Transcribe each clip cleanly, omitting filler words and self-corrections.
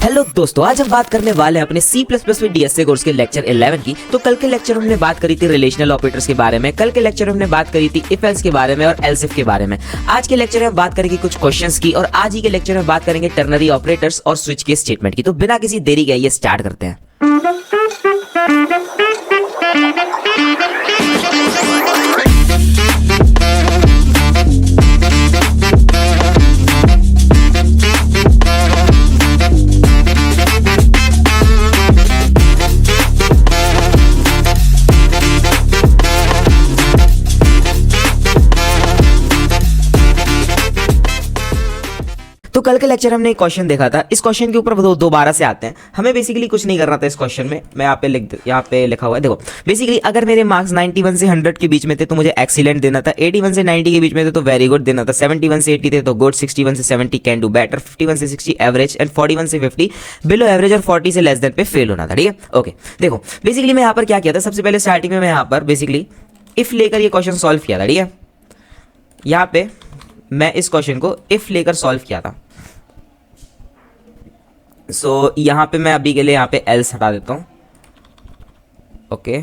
Hello दोस्तों, आज हम बात करने वाले हैं अपने C++ में डीएसए कोर्स के लेक्चर 11 की। तो कल के लेक्चर में हमने बात करी थी रिलेशनल ऑपरेटर्स के बारे में, कल के लेक्चर में हमने बात करी थी इफ एल्स के बारे में और एल्स इफ के बारे में। आज के लेक्चर में हम बात करेंगे कुछ क्वेश्चंस की और आज ही के लेक्चर में बात करेंगे टर्नरी ऑपरेटर्स और स्विच के स्टेटमेंट की। तो बिना किसी देरी के ये स्टार्ट करते हैं। तो कल के लेक्चर हमने एक क्वेश्चन देखा था। इस क्वेश्चन के ऊपर दोबारा से आते हैं। हमें बेसिकली कुछ नहीं करना था इस क्वेश्चन में। मैं यहाँ पे लिखा हुआ है, देखो। बेसिकली अगर मेरे मार्क्स 91 से 100 के बीच में थे तो मुझे एक्सीलेंट देना था, 81 से 90 के बीच में थे तो वेरी गुड देना था, 71 से 80 थे तो गुड, 61 से 70 कैन डू बेटर, 51 से 60 एवरेज एंड 41 से 50 बिलो एवरेज और 40 से लेस देन पे फेल होना था। ठीक है, ओके। देखो बेसिकली मैं यहाँ पर क्या किया था, सबसे पहले स्टार्टिंग में मैं यहाँ पर बेसिकली इफ लेकर ये क्वेश्चन सॉल्व किया था। ठीक है, यहाँ पे मैं इस क्वेश्चन को इफ लेकर सॉल्व किया था। सो यहाँ पे मैं अभी के लिए यहाँ पे एल्स हटा देता हूँ, ओके।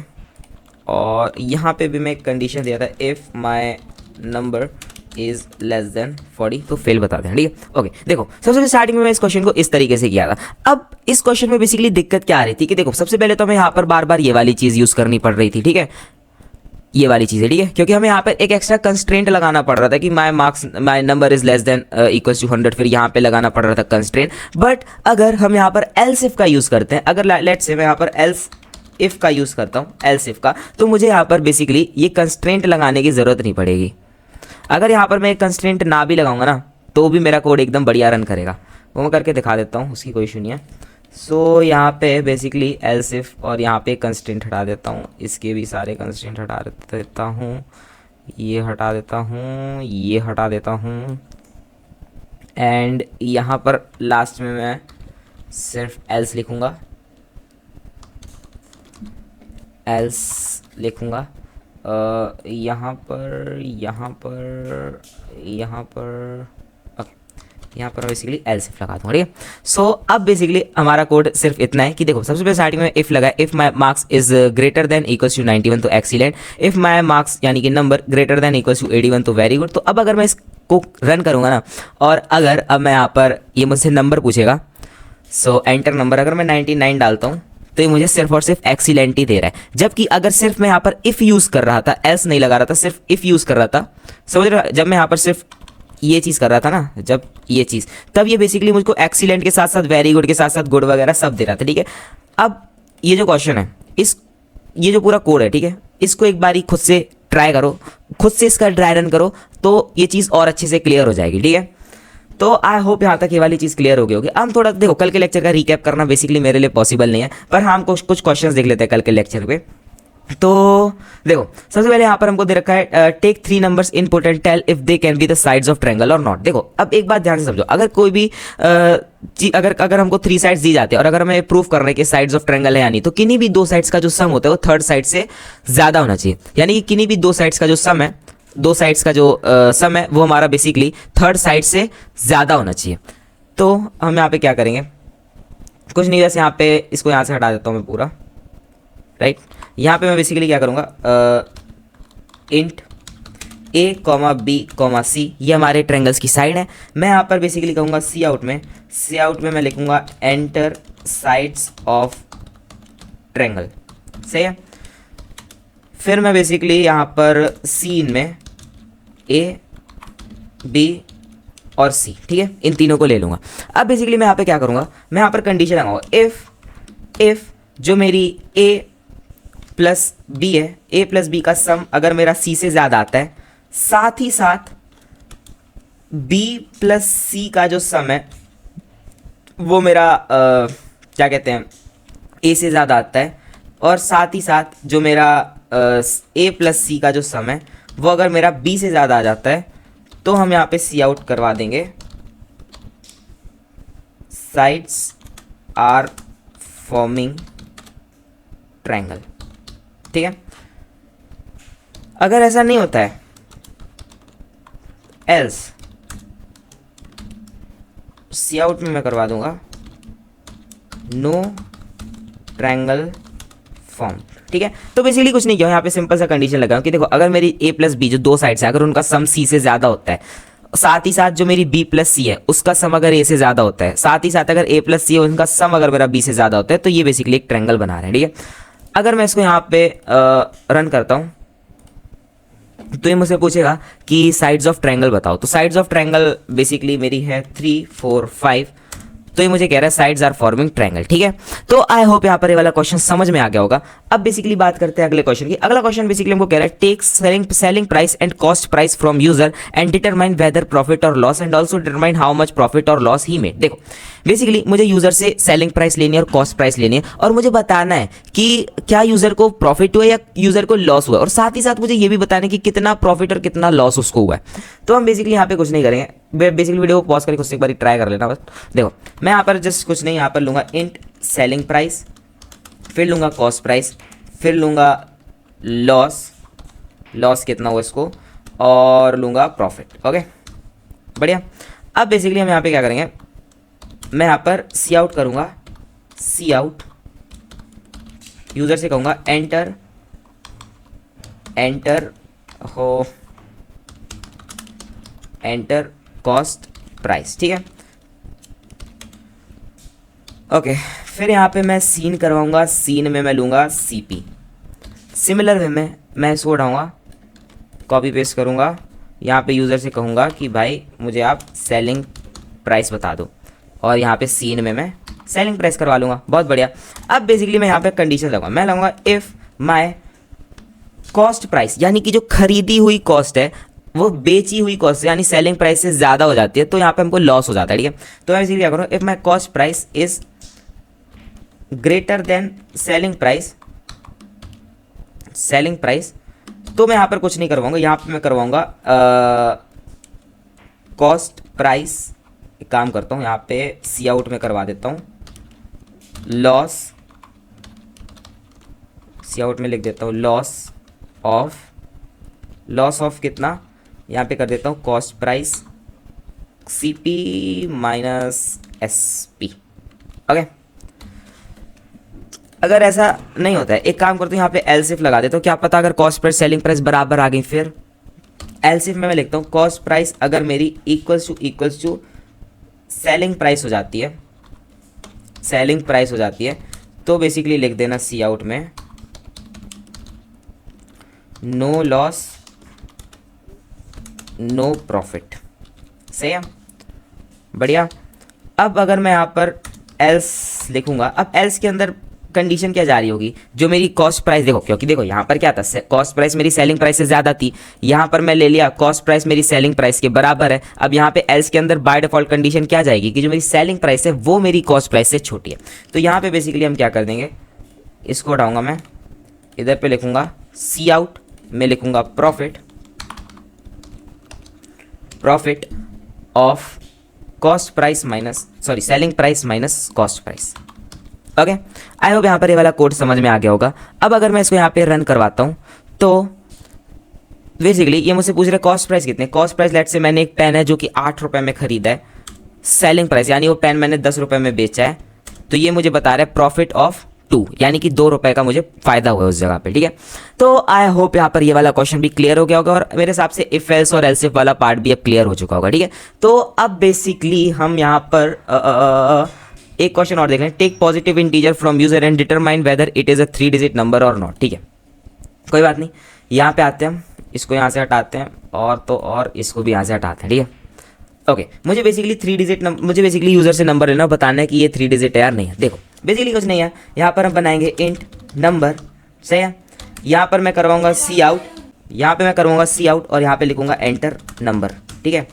और यहाँ पे भी मैं एक कंडीशन दिया था, if my number is less then 40 तो फेल बता दें। ठीक है, ओके। देखो सबसे स्टार्टिंग में मैं इस क्वेश्चन को इस तरीके से किया था। अब इस क्वेश्चन में बेसिकली दिक्कत क्या आ रही थी कि देखो सबसे पहले तो हमें यहाँ पर बार बार ये वाली चीज़ यूज़ करनी पड़ रही थी। ठीक है, ये वाली चीज़ है, ठीक है, क्योंकि हमें यहाँ पर एक एक्स्ट्रा कंस्ट्रेंट लगाना पड़ रहा था कि my number is less than equals to 100, फिर यहाँ पे लगाना पड़ रहा था कंस्ट्रेंट। बट अगर हम यहाँ पर एल्स इफ का यूज़ करते हैं, अगर लेट्स से मैं यहाँ पर एल्स इफ का यूज़ करता हूँ, एल्स इफ का, तो मुझे यहाँ पर बेसिकली ये कंस्ट्रेंट लगाने की ज़रूरत नहीं पड़ेगी। अगर यहाँ पर मैं कंस्ट्रेंट ना भी लगाऊंगा ना तो भी मेरा कोड एकदम बढ़िया रन करेगा। वो मैं करके दिखा देता हूँ, उसकी कोई इशू नहीं है। सो यहाँ पे बेसिकली एल्स इफ और यहाँ पे कंस्ट्रेंट हटा देता हूँ, इसके भी सारे कंस्ट्रेंट हटा देता हूँ, ये हटा देता हूँ, ये हटा देता हूँ एंड यहाँ पर लास्ट में मैं सिर्फ एल्स लिखूँगा, एल्स लिखूँगा। यहाँ पर बेसिकली एल्स इफ लगा दूँगा। ठीक है, सो अब बेसिकली हमारा कोड सिर्फ इतना है कि देखो सबसे पहले स्टार्टिंग में इफ लगा, if my marks is greater than equals to 91 तो एक्सीलेंट, इफ माय मार्क्स यानी कि number greater than equals to 81 तो वेरी गुड। तो अब अगर मैं इसको रन करूँगा ना और अगर अब मैं यहाँ पर ये मुझसे नंबर पूछेगा, सो एंटर नंबर, अगर मैं 99 डालता हूँ तो ये मुझे सिर्फ और सिर्फ एक्सीलेंट ही दे रहा है। जबकि अगर सिर्फ मैं यहाँ पर इफ़ यूज़ कर रहा था, एल्स नहीं लगा रहा था, सिर्फ इफ़ यूज़ कर रहा था, समझ रहे हो, जब मैं यहाँ पर सिर्फ ये चीज़ कर रहा था ना, जब ये चीज़, तब ये बेसिकली मुझको एक्सीलेंट के साथ साथ वेरी गुड के साथ साथ गुड वगैरह सब दे रहा था। ठीक है, अब ये जो क्वेश्चन है, ये जो पूरा कोड है, ठीक है, इसको एक बारी खुद से ट्राई करो, खुद से इसका ड्राई रन करो तो ये चीज़ और अच्छे से क्लियर हो जाएगी। ठीक है, तो आई होप यहाँ तक ये वाली चीज़ क्लियर हो गई होगी। हम थोड़ा देखो कल के लेक्चर का रिकैप करना बेसिकली मेरे लिए पॉसिबल नहीं है, पर हम कुछ क्वेश्चंस देख लेते हैं कल के लेक्चर पे। तो देखो सबसे पहले यहाँ पर हमको दे रखा है take 3 numbers input and tell if they can be the sides of triangle और नॉट। देखो अब एक बात ध्यान से समझो, अगर कोई भी अगर हमको 3 साइड्स दी जाती है और अगर हमें प्रूफ करना है कि साइड्स ऑफ ट्रायंगल है यानी, तो किन्हीं भी 2 साइड्स का जो सम होता है वो थर्ड साइड से ज़्यादा होना चाहिए। यानी कि किन्हीं भी 2 साइड्स का जो सम है, 2 साइड्स का जो सम है वो हमारा बेसिकली थर्ड साइड से ज़्यादा होना चाहिए। तो हम यहाँ पे क्या करेंगे, कुछ नहीं, वैसे यहाँ पे इसको यहाँ से हटा देता हूँ मैं पूरा, राइट। यहाँ पे मैं बेसिकली क्या करूँगा, इंट a, b, c, ये हमारे ट्रायंगल्स की साइड है। मैं यहाँ पर बेसिकली कहूँगा सी आउट में मैं लिखूँगा एंटर साइड्स ऑफ ट्रायंगल, सही है। फिर मैं बेसिकली यहाँ पर सीन में a, b और c, ठीक है, इन तीनों को ले लूँगा। अब बेसिकली मैं यहाँ पे क्या करूँगा, मैं यहाँ पर कंडीशन लगाऊंगा, इफ जो मेरी a प्लस बी है, a प्लस बी का सम अगर मेरा c से ज़्यादा आता है, साथ ही साथ b प्लस c का जो सम है वो मेरा क्या कहते हैं a से ज़्यादा आता है, और साथ ही साथ जो मेरा a प्लस c का जो सम है वो अगर मेरा b से ज़्यादा आ जाता है तो हम यहाँ पे सी आउट करवा देंगे, साइड्स आर फॉर्मिंग ट्रायंगल। ठीक है, अगर ऐसा नहीं होता है एल्स सी आउट में मैं करवा दूंगा नो ट्रायंगल फॉर्म। ठीक है, तो बेसिकली कुछ नहीं किया, यहाँ पे सिंपल सा कंडीशन लगाऊं कि देखो अगर मेरी a प्लस बी जो दो साइड्स है अगर उनका सम c से ज्यादा होता है, साथ ही साथ जो मेरी b प्लस सी है उसका सम अगर a से ज्यादा होता है, साथ ही साथ अगर a प्लस सी है उनका सम अगर मेरा b से ज्यादा होता है, तो ये बेसिकली एक ट्रायंगल बना रहे हैं। ठीक है, अगर मैं इसको यहाँ पे रन करता हूँ तो ये मुझसे पूछेगा कि साइड्स ऑफ ट्रायंगल बताओ। तो साइड्स ऑफ ट्रायंगल बेसिकली मेरी है 3 4 5, तो ये मुझे कह रहा है साइड्स आर फॉर्मिंग ट्रायंगल। ठीक है, तो आई होप यहाँ पर ये वाला क्वेश्चन समझ में आ गया होगा। अब बेसिकली बात करते हैं अगले क्वेश्चन की। अगला क्वेश्चन बेसिकली हमको कह रहा है take selling price and cost price from user and determine whether profit और loss and also determine how much profit और लॉस ही मेड। देखो बेसिकली मुझे यूजर से सेलिंग प्राइस लेनी है और कॉस्ट प्राइस लेनी है, और मुझे बताना है कि क्या यूजर को प्रॉफिट हुआ या यूजर को लॉस हुआ, और साथ ही साथ मुझे ये भी बताना है कि कितना प्रॉफिट और कितना लॉस उसको हुआ है। तो हम बेसिकली यहाँ पे कुछ नहीं करेंगे, बेसिकली वीडियो को पॉज करके कुछ एक बार ट्राई कर लेना बस। देखो मैं यहाँ पर जस्ट कुछ नहीं, यहाँ पर लूंगा इंट सेलिंग प्राइस, फिर लूंगा कॉस्ट प्राइस, फिर लूंगा लॉस कितना हुआ इसको, और लूंगा प्रॉफिट। ओके बढ़िया। अब बेसिकली हम यहाँ पे क्या करेंगे, मैं यहाँ पर सी आउट करूँगा, सी आउट यूज़र से कहूँगा एंटर कॉस्ट प्राइस। ठीक है ओके, फिर यहाँ पे मैं सीन करवाऊँगा, सीन में मैं लूँगा CP। सिमिलर वे में मैं इसको उठाऊँगा, कॉपी पेस्ट करूँगा, यहाँ पे यूज़र से कहूँगा कि भाई मुझे आप सेलिंग प्राइस बता दो, और यहाँ पे सीन में मैं सेलिंग प्राइस करवा लूँगा। बहुत बढ़िया। अब बेसिकली मैं यहाँ पे कंडीशन लगाऊंगा, मैं लगाऊंगा इफ़ माय कॉस्ट प्राइस, यानी कि जो खरीदी हुई कॉस्ट है वो बेची हुई कॉस्ट यानी सेलिंग प्राइस से ज़्यादा हो जाती है, तो यहाँ पे हमको लॉस हो जाता है। ठीक है, तो मैं बेसिकली क्या करूँ, if my cost price is greater than selling price, तो मैं यहाँ पर कुछ नहीं करवाऊंगा, यहाँ पे मैं करवाऊंगा कॉस्ट प्राइस। एक काम करता हूँ, यहाँ पे सी आउट में करवा देता हूँ लॉस, सी आउट में लिख देता हूँ लॉस ऑफ कितना, यहाँ पे कर देता हूँ cost price CP minus SP। Okay, अगर ऐसा नहीं होता है एक काम करता हूँ, यहाँ पे एलसीफ लगा देता हूँ, क्या पता अगर कॉस्ट प्राइस सेलिंग प्राइस बराबर आ गई, फिर एलसीफ में मैं लिखता हूँ कॉस्ट प्राइस अगर मेरी इक्वल्स टू सेलिंग प्राइस हो जाती है, तो बेसिकली लिख देना सी आउट में नो लॉस नो प्रॉफिट। सही है, बढ़िया। अब अगर मैं यहाँ पर एल्स लिखूंगा, अब एल्स के अंदर कंडीशन क्या जा रही होगी, जो मेरी कॉस्ट प्राइस देखो, क्योंकि देखो यहाँ पर क्या था, कॉस्ट प्राइस मेरी सेलिंग प्राइस से ज़्यादा थी, यहाँ पर मैं ले लिया कॉस्ट प्राइस मेरी सेलिंग प्राइस के बराबर है। अब यहाँ पे एल्स के अंदर बाय डिफॉल्ट कंडीशन क्या जाएगी कि जो मेरी सेलिंग प्राइस है वो मेरी कॉस्ट प्राइस से छोटी है। तो यहाँ पे बेसिकली हम क्या कर देंगे, इसको हटाऊंगा मैं, इधर पे लिखूंगा सी आउट में लिखूंगा profit of cost price minus selling price minus cost price. Okay, I hope यहाँ पर ये वाला कोड समझ में आ गया होगा। अब अगर मैं इसको यहाँ पे रन करवाता हूँ तो बेसिकली ये मुझसे पूछ रहे कॉस्ट प्राइस कितने, कॉस्ट प्राइस लेट से मैंने एक पेन है जो कि 8 रुपये में खरीदा है, सेलिंग प्राइस यानी वो पेन मैंने 10 रुपये में बेचा है, तो ये मुझे बता रहा है प्रॉफिट ऑफ 2 यानी कि 2 रुपये का मुझे फायदा हुआ उस जगह पे। ठीक है, तो आई होप यहाँ पर ये वाला क्वेश्चन भी क्लियर हो गया होगा, और मेरे हिसाब से इफ एल्स और एल्स इफ वाला पार्ट भी अब क्लियर हो चुका होगा। ठीक है, तो अब बेसिकली हम यहाँ पर एक क्वेश्चन और देख लें, take positive integer from user and determine whether it is a 3 digit number और नॉट। ठीक है, कोई बात नहीं, यहाँ पे आते हैं हम, इसको यहाँ से हटाते हैं और इसको भी यहाँ से हटाते हैं। ठीक है, ओके, मुझे बेसिकली यूजर से नंबर लेना, बताना है कि ये 3 डिजिट है यार नहीं है। देखो बेसिकली कुछ नहीं है, यहाँ पर हम बनाएंगे इंट नंबर। सही है, यहाँ पर मैं करवाऊंगा सी आउट, और यहाँ पे लिखूंगा एंटर नंबर। ठीक है,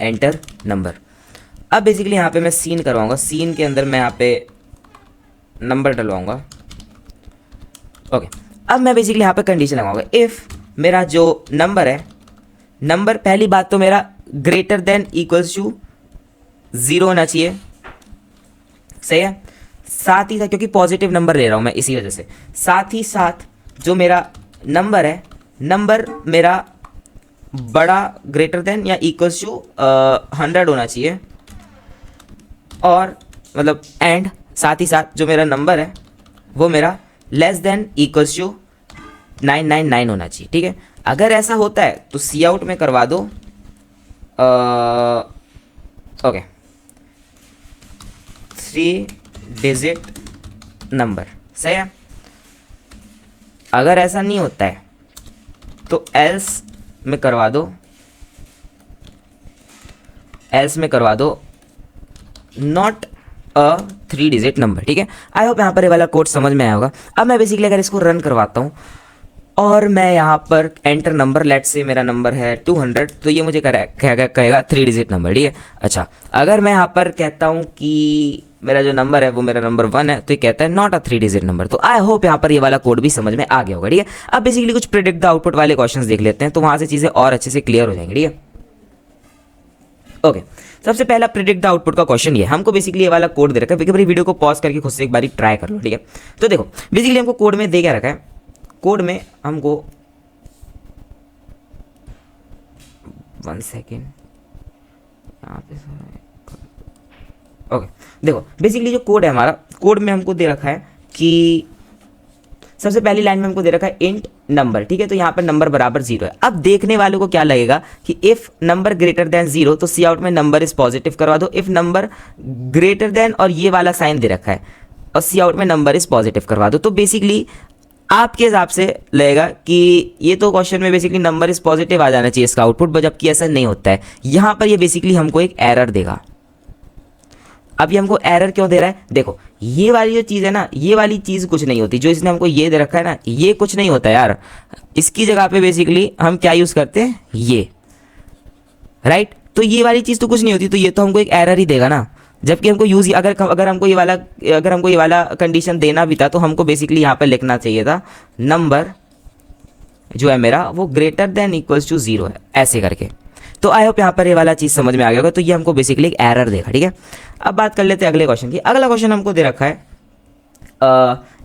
एंटर नंबर। अब बेसिकली यहाँ पे मैं सीन करवाऊंगा, सीन के अंदर मैं यहाँ पे नंबर डलवाऊंगा। ओके, अब मैं बेसिकली यहाँ पे कंडीशन लगाऊंगा, इफ़ मेरा जो नंबर है, नंबर पहली बात तो मेरा ग्रेटर देन इक्वल्स टू 0 होना चाहिए। सही है, साथ ही साथ क्योंकि पॉजिटिव नंबर ले रहा हूँ मैं इसी वजह से, साथ ही साथ जो मेरा नंबर है, नंबर मेरा बड़ा ग्रेटर देन या इक्वल्स टू 100 होना चाहिए, और मतलब एंड साथ ही साथ जो मेरा नंबर है वो मेरा लेस देन इक्वल्स टू 999 होना चाहिए, ठीक है। अगर ऐसा होता है तो सी आउट में करवा दो ओके 3 डिजिट नंबर, सही है। अगर ऐसा नहीं होता है तो एल्स में करवा दो, नॉट अ 3 डिजिट नंबर, ठीक है। आई होप यहाँ पर ये वाला कोड समझ में आया होगा। अब मैं बेसिकली अगर इसको रन करवाता हूँ और मैं यहाँ पर एंटर नंबर, लेट से मेरा नंबर है 200, तो ये मुझे कहेगा 3 डिजिट नंबर, ठीक है। अच्छा, अगर मैं यहाँ पर कहता हूँ कि मेरा जो नंबर है वो मेरा नंबर 1 है, तो ये कहता है नॉट अ 3 डिजिट नंबर। तो आई होप यहाँ पर ये वाला कोड भी समझ में आ गया होगा, ठीक है। अब बेसिकली कुछ प्रेडिक्ट द आउटपुट वाले क्वेश्चंस देख लेते हैं, तो वहाँ से चीज़ें और अच्छे से क्लियर हो जाएंगी, ठीक है। ओके, सबसे पहला प्रेडिक्ट द आउटपुट का क्वेश्चन ये, हमको बेसिकली ये वाला कोड दे रखा है। भाई वीडियो को पॉज करके खुद से एक बारी ट्राई कर लो, ठीक है। तो देखो बेसिकली हमको कोड में दे क्या रखा है, कोड में हमको 1 सेकेंड यहाँ पे, ओके देखो बेसिकली जो कोड है हमारा, कोड में हमको दे रखा है कि सबसे पहली लाइन में हमको दे रखा है इंट नंबर, ठीक है। तो यहाँ पर नंबर बराबर 0 है। अब देखने वालों को क्या लगेगा कि इफ नंबर ग्रेटर देन 0 तो सी आउट में नंबर इज पॉजिटिव करवा दो, इफ नंबर ग्रेटर देन और ये वाला साइन दे रखा है और सी आउट में नंबर इज पॉजिटिव करवा दो। तो बेसिकली आपके हिसाब से लगेगा कि ये तो क्वेश्चन में बेसिकली नंबर इज पॉजिटिव आ जाना चाहिए इसका आउटपुट, जबकि ऐसा नहीं होता है। यहाँ पर ये बेसिकली हमको एक एरर देगा। अब ये हमको एरर क्यों दे रहा है, देखो ये वाली जो चीज़ है ना, ये वाली चीज़ कुछ नहीं होती, जो इसने हमको ये दे रखा है ना, ये कुछ नहीं होता यार। इसकी जगह पे बेसिकली हम क्या यूज़ करते हैं, ये, राइट। तो ये वाली चीज़ तो कुछ नहीं होती, तो ये तो हमको एक एरर ही देगा ना। जबकि हमको यूज अगर हमको ये वाला कंडीशन देना भी था तो हमको बेसिकली यहाँ पर लिखना चाहिए था नंबर जो है मेरा वो ग्रेटर देन इक्वल्स टू 0 है, ऐसे करके। तो आई होप यहाँ पर ये वाला चीज़ समझ में आ गया होगा। तो ये हमको बेसिकली एक एरर देगा, ठीक है। अब बात कर लेते हैं अगले क्वेश्चन की। अगला क्वेश्चन हमको दे रखा है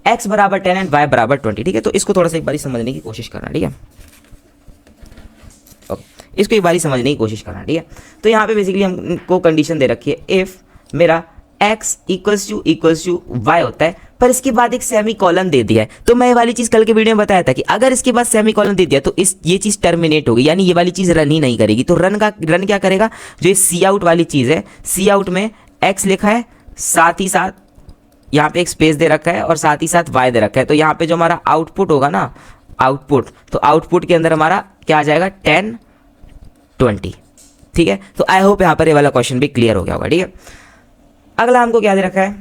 x बराबर 10 एंड y बराबर 20, ठीक है। तो इसको थोड़ा सा एक बारी समझने की कोशिश करना, ठीक है। ओके, इसको एक बारी समझने की कोशिश करना, ठीक है। तो यहाँ पे बेसिकली हमको कंडीशन दे रखी है इफ मेरा x इक्वल्स टू y होता है, पर इसके बाद एक सेमी कॉलन दे दिया है। तो मैं ये वाली चीज़ कल के वीडियो में बताया था कि अगर इसके बाद सेमी कॉलन दे दिया तो ये चीज़ टर्मिनेट होगी, यानी ये वाली चीज़ रन ही नहीं करेगी। तो रन क्या करेगा, जो ये सी आउट वाली चीज़ है, सी आउट में x लिखा है, साथ ही साथ यहाँ पे एक स्पेस दे रखा है और साथ ही साथ y दे रखा है। तो यहाँ पे जो हमारा आउटपुट होगा ना, आउटपुट, तो आउटपुट के अंदर हमारा क्या आ जाएगा, 10 20, ठीक है। तो आई होप यहाँ पर ये वाला क्वेश्चन भी क्लियर हो गया होगा, ठीक है। अगला हमको क्या दे रखा है,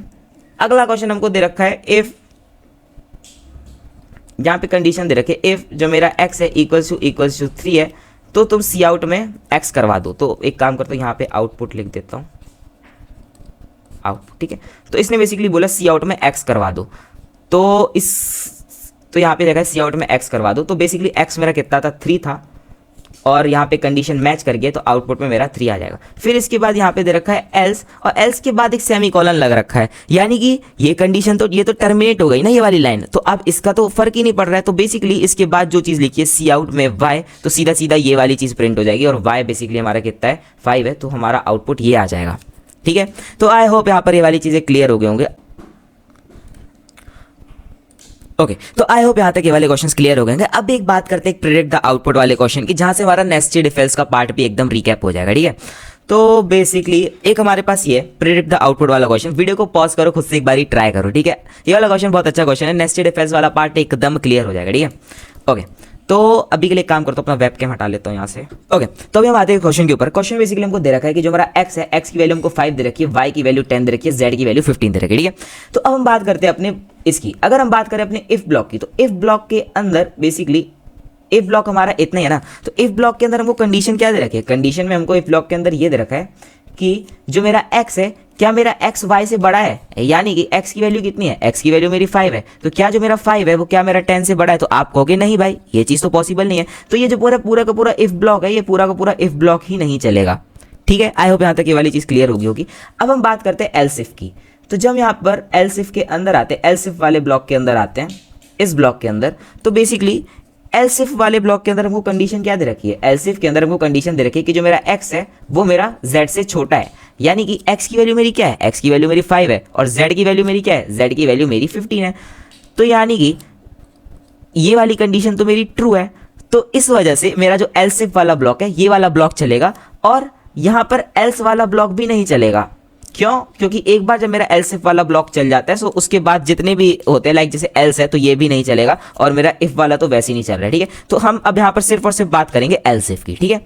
अगला क्वेश्चन हमको दे रखा है इफ, यहाँ पे कंडीशन दे रखी है इफ जो मेरा x है इक्वल्स टू 3 है, तो तुम सी आउट में x करवा दो। तो एक काम करता हूँ, यहाँ पे आउटपुट लिख देता हूँ, आउटपुट, ठीक है। तो इसने बेसिकली बोला सी आउट में x करवा दो, तो यहाँ पे देखा सी आउट में x करवा दो। तो बेसिकली x मेरा कितना था, 3 था, और यहाँ पे कंडीशन मैच कर गया तो आउटपुट में मेरा 3 आ जाएगा। फिर इसके बाद यहाँ पे दे रखा है एल्स, और एल्स के बाद एक सेमी कॉलन लग रखा है, यानी कि ये कंडीशन तो ये तो टर्मिनेट हो गई ना, ये वाली लाइन। तो अब इसका तो फर्क ही नहीं पड़ रहा है। तो बेसिकली इसके बाद जो चीज़ लिखी है सी आउट में y, तो सीधा सीधा ये वाली चीज़ प्रिंट हो जाएगी, और y बेसिकली हमारा कितना है, 5 है, तो हमारा आउटपुट ये आ जाएगा, ठीक है। तो आई होप यहाँ पर ये वाली चीज़ें क्लियर हो गए होंगे। ओके, तो आई होप यहाँ तक ये वाले क्वेश्चंस क्लियर हो गए हैं। अब एक बात करते हैं प्रेडिक्ट द आउटपुट वाले क्वेश्चन की, जहाँ से हमारा नेस्टेड इफ एल्स का पार्ट भी एकदम रिकैप हो जाएगा, ठीक है। तो बेसिकली एक हमारे पास ये प्रेडिक्ट द आउटपुट वाला क्वेश्चन, वीडियो को पॉज करो, खुद से एक बारी ट्राई करो, ठीक है। ये वाला क्वेश्चन बहुत अच्छा क्वेश्चन है, नेस्टेड इफ एल्स वाला पार्ट एकदम क्लियर हो जाएगा, ठीक है। ओके, तो अभी के लिए काम करता हूँ, अपना वेबकैम हटा लेता हूँ यहाँ से। ओके, तो अभी हम आते हैं क्वेश्चन के ऊपर। क्वेश्चन बेसिकली हमको दे रखा है कि जो हमारा x है, x की वैल्यू हमको 5 दे रखी है, y की वैल्यू 10 दे रखी है, z की वैल्यू 15 दे रखी है, ठीक है। तो अब हम बात करते हैं अपने इसकी, अगर हम बात करें अपने इफ ब्लॉक की, तो इफ ब्लॉक के अंदर बेसिकली इफ ब्लॉक हमारा इतना ही है ना। तो इफ ब्लॉक के अंदर हमको कंडीशन क्या दे रखी है, कंडीशन में हमको इफ ब्लॉक के अंदर ये दे रखा है कि जो मेरा x है, क्या मेरा x y से बड़ा है, यानी कि x की वैल्यू कितनी है, x की वैल्यू मेरी 5 है, तो क्या जो मेरा 5 है वो क्या मेरा 10 से बड़ा है। तो आप कहोगे नहीं भाई, ये चीज़ तो पॉसिबल नहीं है। तो ये जो पूरा का पूरा इफ ब्लॉक है, ये पूरा का पूरा इफ ब्लॉक ही नहीं चलेगा, ठीक है। आई होप यहाँ तक ये वाली चीज़ क्लियर होगी। अब हम बात करते हैं एल्स इफ की। तो जब यहाँ पर एल्स इफ के अंदर आते हैं, एल्स इफ वाले ब्लॉक के अंदर आते हैं, इस ब्लॉक के अंदर, तो बेसिकली एल्स इफ वाले ब्लॉक के अंदर हमको कंडीशन क्या दे रखी है, एल्स इफ के अंदर हमको कंडीशन दे रखी है कि जो मेरा x है वो मेरा z से छोटा है, यानी कि x की वैल्यू मेरी क्या है, x की वैल्यू मेरी 5 है और z की वैल्यू मेरी क्या है, z की वैल्यू मेरी 15 है। तो यानी कि ये वाली कंडीशन तो मेरी ट्रू है, तो इस वजह से मेरा जो एल्स इफ वाला ब्लॉक है ये वाला ब्लॉक चलेगा और यहाँ पर एल्स वाला ब्लॉक भी नहीं चलेगा। क्यों? क्योंकि एक बार जब मेरा एल्स इफ वाला ब्लॉक चल जाता है तो उसके बाद जितने भी होते हैं लाइक जैसे एल्स है तो ये भी नहीं चलेगा और मेरा इफ वाला तो वैसे ही नहीं चल रहा है। ठीक है, तो हम अब यहाँ पर सिर्फ और सिर्फ बात करेंगे एल्स इफ की। ठीक है,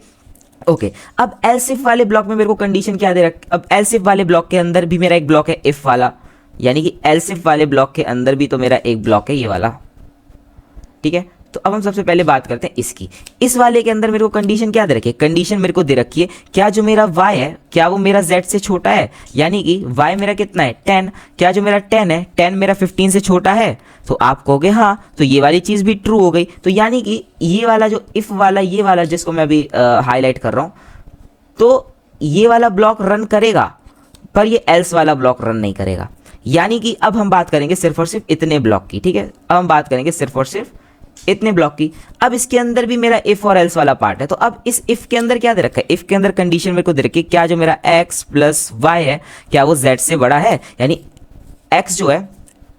ओके। अब एल्स इफ वाले ब्लॉक में मेरे को कंडीशन क्या दे रखी, अब एल्स इफ वाले ब्लॉक के अंदर भी मेरा एक ब्लॉक है इफ वाला, यानी कि एल्स इफ वाले ब्लॉक के अंदर भी तो मेरा एक ब्लॉक है ये वाला। ठीक है, तो अब हम सबसे पहले बात करते हैं इसकी। इस वाले के अंदर मेरे को कंडीशन क्या दे रखी है, कंडीशन मेरे को दे रखी है क्या जो मेरा y है क्या वो मेरा z से छोटा है, यानी कि y मेरा कितना है 10, क्या जो मेरा 10 है 10 मेरा 15 से छोटा है, तो आप कहोगे हाँ, तो ये वाली चीज़ भी ट्रू हो गई। तो यानी कि ये वाला जो इफ वाला ये वाला जिसको मैं अभी हाईलाइट कर रहा हूँ, तो ये वाला ब्लॉक रन करेगा पर ये एल्स वाला ब्लॉक रन नहीं करेगा। यानी कि अब हम बात करेंगे सिर्फ और सिर्फ इतने ब्लॉक की। ठीक है, अब हम बात करेंगे सिर्फ और सिर्फ इतने ब्लॉक की। अब इसके अंदर भी मेरा इफ और एल्स वाला पार्ट है, तो अब इस इफ के अंदर क्या दे रखा है, इफ के अंदर कंडीशन मेरे को दे रखी है क्या जो मेरा x प्लस वाई है क्या वो z से बड़ा है, यानी x जो है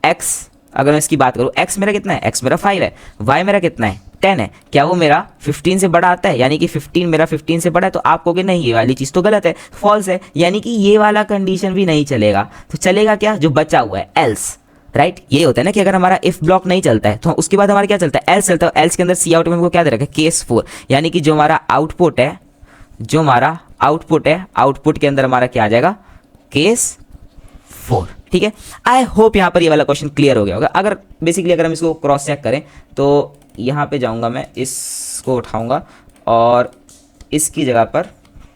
x, अगर मैं इसकी बात करूँ x मेरा कितना है, x मेरा 5 है, y मेरा कितना है 10 है, क्या वो मेरा 15 से बड़ा आता है, यानी कि 15 मेरा 15 से बड़ा है। तो आप कहोगे नहीं ये वाली चीज़ तो गलत है, फॉल्स है, यानी कि ये वाला कंडीशन भी नहीं चलेगा। तो चलेगा क्या, जो बचा हुआ है एल्स, राइट। ये होता है ना कि अगर हमारा इफ ब्लॉक नहीं चलता है तो उसके बाद हमारा क्या चलता है, एल्स चलता है। एल्स के अंदर सी आउट में हमको क्या दे रखा है, केस 4, यानी कि जो हमारा आउटपुट है, जो हमारा आउटपुट है, आउटपुट के अंदर हमारा क्या आ जाएगा, केस 4। ठीक है, आई होप यहाँ पर ये वाला क्वेश्चन क्लियर हो गया होगा। अगर बेसिकली अगर हम इसको क्रॉस चेक करें तो यहाँ पे जाऊँगा मैं, इसको उठाऊँगा और इसकी जगह पर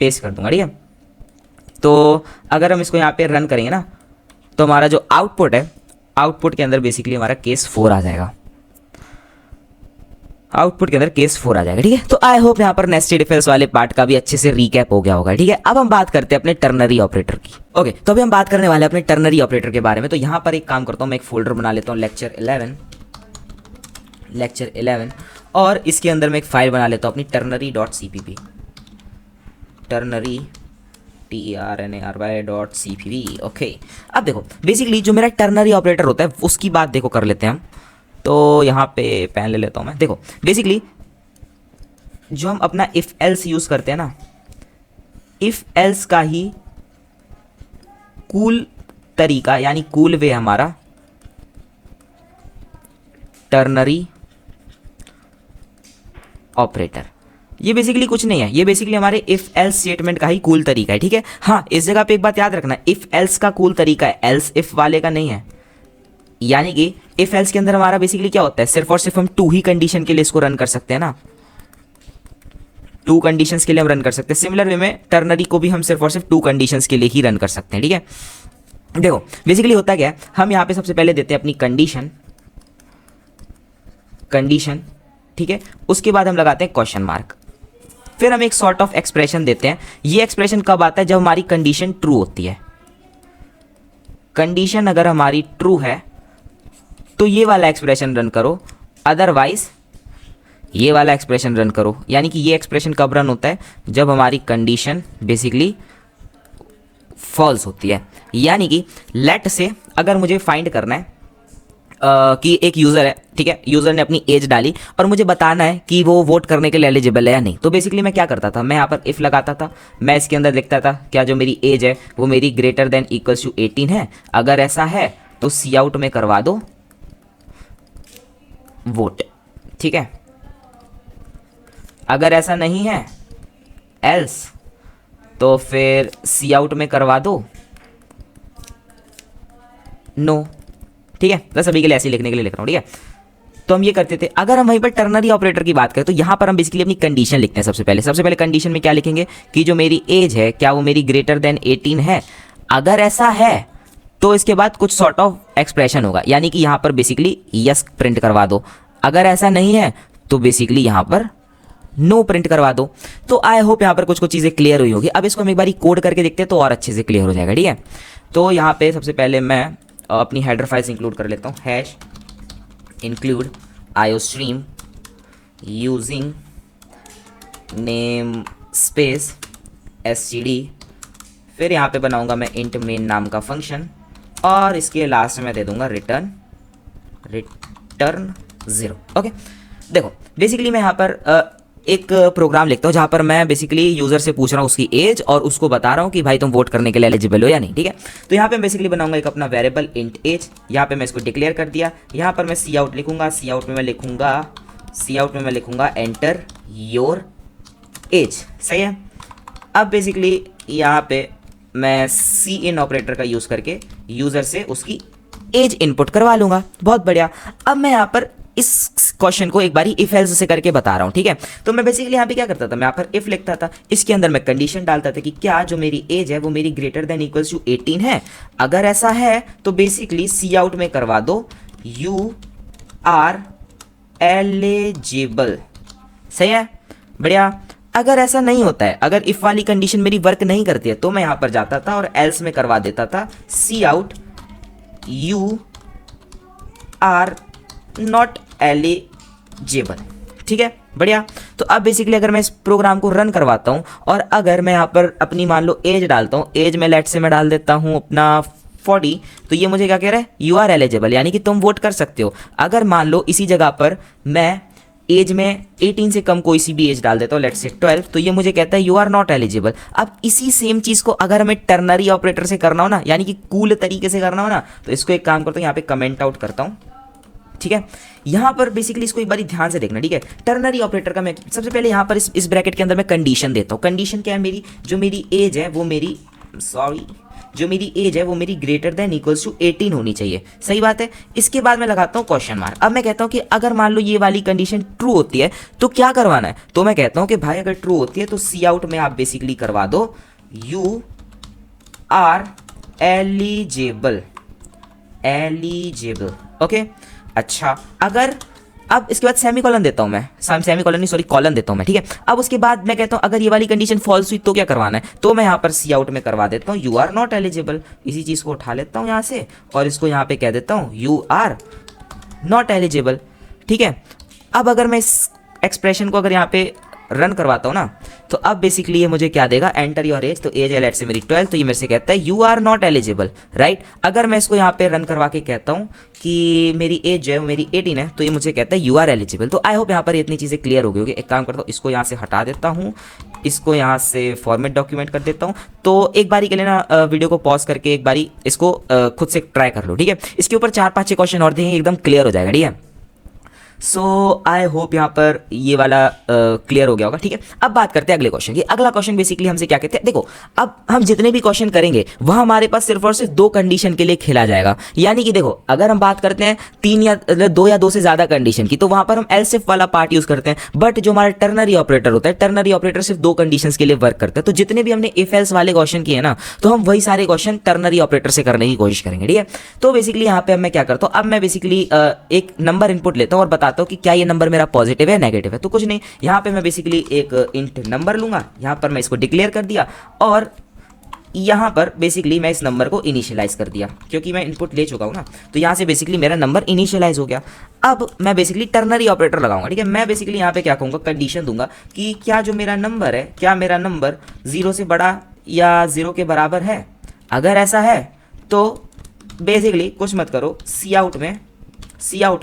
पेस्ट कर दूंगा। ठीक है, तो अगर हम इसको यहाँ पे रन करेंगे ना तो हमारा जो आउटपुट है, आउटपुट के अंदर बेसिकली हमारा केस 4 आ जाएगा, आउटपुट के अंदर केस 4 आ जाएगा। ठीक है, तो आई होप यहाँ पर नेस्टेड इफ एल्स वाले पार्ट का भी अच्छे से रीकैप हो गया होगा। ठीक है, अब हम बात करते हैं अपने टर्नरी ऑपरेटर की। ओके, तो अभी हम बात करने वाले हैं अपने टर्नरी ऑपरेटर के बारे में। तो यहाँ पर एक काम करता हूँ, मैं एक फोल्डर बना लेता हूँ लेक्चर 11 और इसके अंदर मैं एक फाइल बना लेता हूँ अपनी ternary.cpp, ternary.cpp। ओके, अब देखो बेसिकली जो मेरा टर्नरी ऑपरेटर होता है उसकी बात देखो कर लेते हैं हम। तो यहाँ पे पेन ले लेता हूँ मैं। देखो बेसिकली जो हम अपना इफ एल्स यूज करते हैं ना, इफ एल्स का ही कूल तरीका यानी कूल वे हमारा टर्नरी ऑपरेटर। ये बेसिकली कुछ नहीं है, ये बेसिकली हमारे इफ एल्स स्टेटमेंट का ही कूल तरीका है। ठीक है, हाँ इस जगह पे एक बात याद रखना, इफ एल्स का कूल तरीका है, एल्स इफ वाले का नहीं है। यानी कि इफ एल्स के अंदर हमारा बेसिकली क्या होता है, सिर्फ और सिर्फ हम 2 ही कंडीशन के लिए इसको रन कर सकते हैं ना, 2 कंडीशंस के लिए हम रन कर सकते हैं। सिमिलर वे में टर्नरी को भी हम सिर्फ और सिर्फ 2 कंडीशंस के लिए ही रन कर सकते हैं। ठीक है, देखो बेसिकली होता क्या है, हम यहाँ पे सबसे पहले देते हैं अपनी कंडीशन, ठीक है, उसके बाद हम लगाते हैं क्वेश्चन मार्क, फिर हम एक सॉर्ट ऑफ एक्सप्रेशन देते हैं। ये एक्सप्रेशन कब आता है, जब हमारी कंडीशन ट्रू होती है। कंडीशन अगर हमारी ट्रू है तो ये वाला एक्सप्रेशन रन करो, अदरवाइज ये वाला एक्सप्रेशन रन करो। यानी कि ये एक्सप्रेशन कब रन होता है, जब हमारी कंडीशन बेसिकली फॉल्स होती है। यानी कि लेट से अगर मुझे फाइंड करना है कि एक यूज़र है, ठीक है, यूज़र ने अपनी एज डाली और मुझे बताना है कि वो वोट करने के लिए एलिजिबल है या नहीं, तो बेसिकली मैं क्या करता था, मैं यहाँ पर इफ़ लगाता था, मैं इसके अंदर लिखता था क्या जो मेरी एज है वो मेरी ग्रेटर देन इक्वल्स टू 18 है, अगर ऐसा है तो सी आउट में करवा दो वोट। ठीक है, अगर ऐसा नहीं है एल्स तो फिर सी आउट में करवा दो नो। ठीक है, बस अभी के लिए ऐसे ही लिखने के लिए लिख रहा हूँ। ठीक है, तो हम ये करते थे। अगर हम वहीं पर टर्नरी ऑपरेटर की बात करें तो यहाँ पर हम बेसिकली अपनी कंडीशन लिखते हैं। सबसे पहले कंडीशन में क्या लिखेंगे कि जो मेरी एज है क्या वो मेरी ग्रेटर देन 18 है, अगर ऐसा है तो इसके बाद कुछ सॉर्ट ऑफ एक्सप्रेशन होगा, यानी कि यहाँ पर बेसिकली यस प्रिंट करवा दो, अगर ऐसा नहीं है तो बेसिकली यहाँ पर नो प्रिंट करवा दो। तो आई होप यहाँ पर कुछ चीज़ें क्लियर हुई होगी। अब इसको हम एक बार कोड करके देखते हैं तो और अच्छे से क्लियर हो जाएगा। ठीक है, तो यहाँ पे सबसे पहले मैं अपनी हेडर फाइल्स इंक्लूड कर लेता हूँ, hash include iostream using name space std, फिर यहाँ पे बनाऊंगा मैं इंट मेन नाम का फंक्शन और इसके लास्ट में दे दूंगा रिटर्न 0। ओके, देखो बेसिकली मैं यहाँ पर एक प्रोग्राम लिखता हूँ जहाँ पर मैं बेसिकली यूजर से पूछ रहा हूँ उसकी एज और उसको बता रहा हूँ कि भाई तुम वोट करने के लिए एलिजिबल हो या नहीं, ठीक है। तो यहाँ पे मैं बेसिकली बनाऊंगा एक अपना वेरिएबल इंट एज, यहाँ पे मैं इसको डिक्लेयर कर दिया। यहाँ पर मैं सी आउट लिखूंगा, सी आउट में मैं लिखूंगा एंटर योर एज, सही है। अब बेसिकली यहाँ पे मैं सी इन ऑपरेटर का यूज करके यूजर से उसकी एज इनपुट करवा लूंगा। बहुत बढ़िया। अब मैं यहाँ पर इस क्वेश्चन को एक बारी इफ एल्स से करके बता रहा हूँ, ठीक है। तो मैं बेसिकली यहाँ पे क्या करता था, मैं यहाँ पर इफ लिखता था, इसके अंदर मैं कंडीशन डालता था कि क्या जो मेरी एज है वो मेरी ग्रेटर देन इक्वल्स टू 18 है। अगर ऐसा है तो बेसिकली सी आउट में करवा दो यू आर एलिजिबल, सही है, बढ़िया। अगर ऐसा नहीं होता है, अगर इफ वाली कंडीशन मेरी वर्क नहीं करती है, तो मैं यहां पर जाता था और एल्स में करवा देता था cout you are not eligible, ठीक है, बढ़िया। तो अब बेसिकली अगर मैं इस प्रोग्राम को रन करवाता हूं और अगर मैं यहां पर अपनी मान लो एज डालता हूं, एज में लेट से मैं डाल देता हूं अपना 40, तो ये मुझे क्या कह रहा है, यू आर एलिजिबल, यानी कि तुम वोट कर सकते हो। अगर मान लो इसी जगह पर मैं एज में 18 से कम कोई सी भी एज डाल देता हूँ, लेट्स से 12, तो ये मुझे कहता है यू आर नॉट एलिजिबल। अब इसी सेम चीज को अगर हमें टर्नरी ऑपरेटर से करना हो ना, यानी कि कूल तरीके से करना हो ना, तो इसको एक काम करता हूँ, यहाँ पे कमेंट आउट करता हूँ, ठीक है। यहां पर बेसिकली इसको एक बार ध्यान से देखना, ठीक है। टर्नरी ऑपरेटर का मैं सबसे पहले यहां पर इस ब्रैकेट के अंदर मैं कंडीशन देता हूं। कंडीशन क्या है, मेरी जो मेरी एज है वो मेरी ग्रेटर देन इक्वल्स टू 18 होनी चाहिए, सही बात है। इसके बाद मैं लगाता हूं क्वेश्चन मार्क। अब मैं कहता हूं कि अगर मान लो ये वाली कंडीशन ट्रू होती है तो क्या करवाना है, तो मैं कहता हूं कि भाई अगर ट्रू होती है तो सी आउट में आप बेसिकली करवा दो यू आर एलिजिबल, ओके। अच्छा, अगर अब इसके बाद सेमीकोलन देता हूं मैं, सेमीकोलन नहीं सॉरी कॉलन देता हूं मैं, ठीक है। अब उसके बाद मैं कहता हूं अगर ये वाली कंडीशन फॉल्स हुई तो क्या करवाना है, तो मैं यहां पर सी आउट में करवा देता हूं यू आर नॉट एलिजिबल। इसी चीज को उठा लेता हूं यहां से और इसको यहां पे कह देता हूं यू आर नॉट एलिजिबल, ठीक है। अब अगर मैं इस एक्सप्रेशन को अगर यहां पे रन करवाता हूं ना, तो अब बेसिकली ये मुझे क्या देगा, एंटर योर एज। तो एज है लेट से मेरी 12, तो ये मेरे से कहता है you are not eligible, right. अगर मैं इसको यहाँ पे रन करवा के कहता हूँ कि मेरी एज जो है वो मेरी 18 है, तो ये मुझे कहता है यू आर एलिजिबल। तो आई होप यहाँ पर इतनी चीज़ें क्लियर हो गई होगी। एक काम करता हूँ, इसको यहाँ से हटा देता हूँ, इसको यहाँ से फॉर्मेट डॉक्यूमेंट कर देता हूँ। तो एक बारी के लिए ना वीडियो को पॉज करके एक बारी इसको खुद से ट्राई कर लो, ठीक है। इसके ऊपर 4-5 क्वेश्चन और देंगे, एकदम क्लियर हो जाएगा, ठीक है। सो आई होप यहाँ पर ये वाला क्लियर हो गया होगा, ठीक है। अब बात करते हैं अगले क्वेश्चन की। अगला क्वेश्चन बेसिकली हमसे क्या कहते हैं, देखो अब हम जितने भी क्वेश्चन करेंगे वह हमारे पास सिर्फ और सिर्फ 2 कंडीशन के लिए खेला जाएगा। यानी कि देखो अगर हम बात करते हैं 3 या 2 से ज्यादा कंडीशन की, तो वहां पर हम एल्स इफ वाला पार्ट यूज करते हैं। बट जो हमारा टर्नरी ऑपरेटर होता है, टर्नरी ऑपरेटर सिर्फ 2 कंडीशन के लिए वर्क करता है। तो जितने भी हमने इफ एल्स वाले क्वेश्चन किए ना, तो हम वही सारे क्वेश्चन टर्नरी ऑपरेटर से करने की कोशिश करेंगे, ठीक है। तो बेसिकली यहाँ पे मैं क्या करता हूँ, अब मैं बेसिकली एक नंबर इनपुट लेता हूँ और बताता हूँ कि क्या ये नंबर मेरा पॉजिटिव है नेगेटिव है। तो कुछ नहीं, यहाँ पे मैं बेसिकली एक इंट नंबर लूंगा, यहाँ पर मैं इसको डिक्लेयर कर दिया और यहाँ पर बेसिकली मैं इस नंबर को इनिशियलाइज कर दिया, क्योंकि मैं इनपुट ले चुका हूँ ना। तो यहाँ से बेसिकली मेरा नंबर इनिशियलाइज हो गया। अब मैं बेसिकली टर्नरी ऑपरेटर लगाऊंगा, ठीक है। मैं बेसिकली यहाँ पे क्या कहूँगा, कंडीशन दूंगा कि क्या जो मेरा नंबर है, क्या मेरा नंबर 0 से बड़ा या 0 के बराबर है। अगर ऐसा है तो बेसिकली कुछ मत करो, सी आउट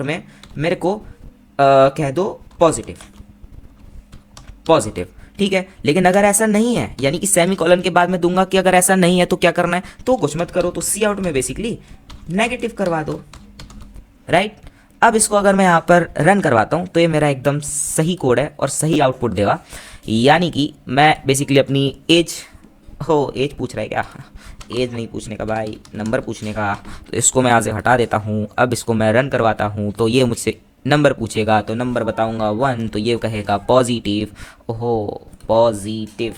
में मेरे को कह दो पॉजिटिव, ठीक है। लेकिन अगर ऐसा नहीं है, यानी कि सेमीकोलन के बाद मैं दूंगा कि अगर ऐसा नहीं है तो क्या करना है, तो कुछ मत करो, तो सी आउट में बेसिकली नेगेटिव करवा दो, राइट। अब इसको अगर मैं यहाँ पर रन करवाता हूँ तो ये मेरा एकदम सही कोड है और सही आउटपुट देगा। यानी कि मैं बेसिकली अपनी एज पूछ रहा है क्या, एज नहीं पूछने का भाई, नंबर पूछने का। तो इसको मैं यहाँ से हटा देता हूँ। अब इसको मैं रन करवाता हूँ तो ये मुझसे नंबर पूछेगा, तो नंबर बताऊंगा 1, तो ये कहेगा पॉजिटिव। ओहो पॉजिटिव,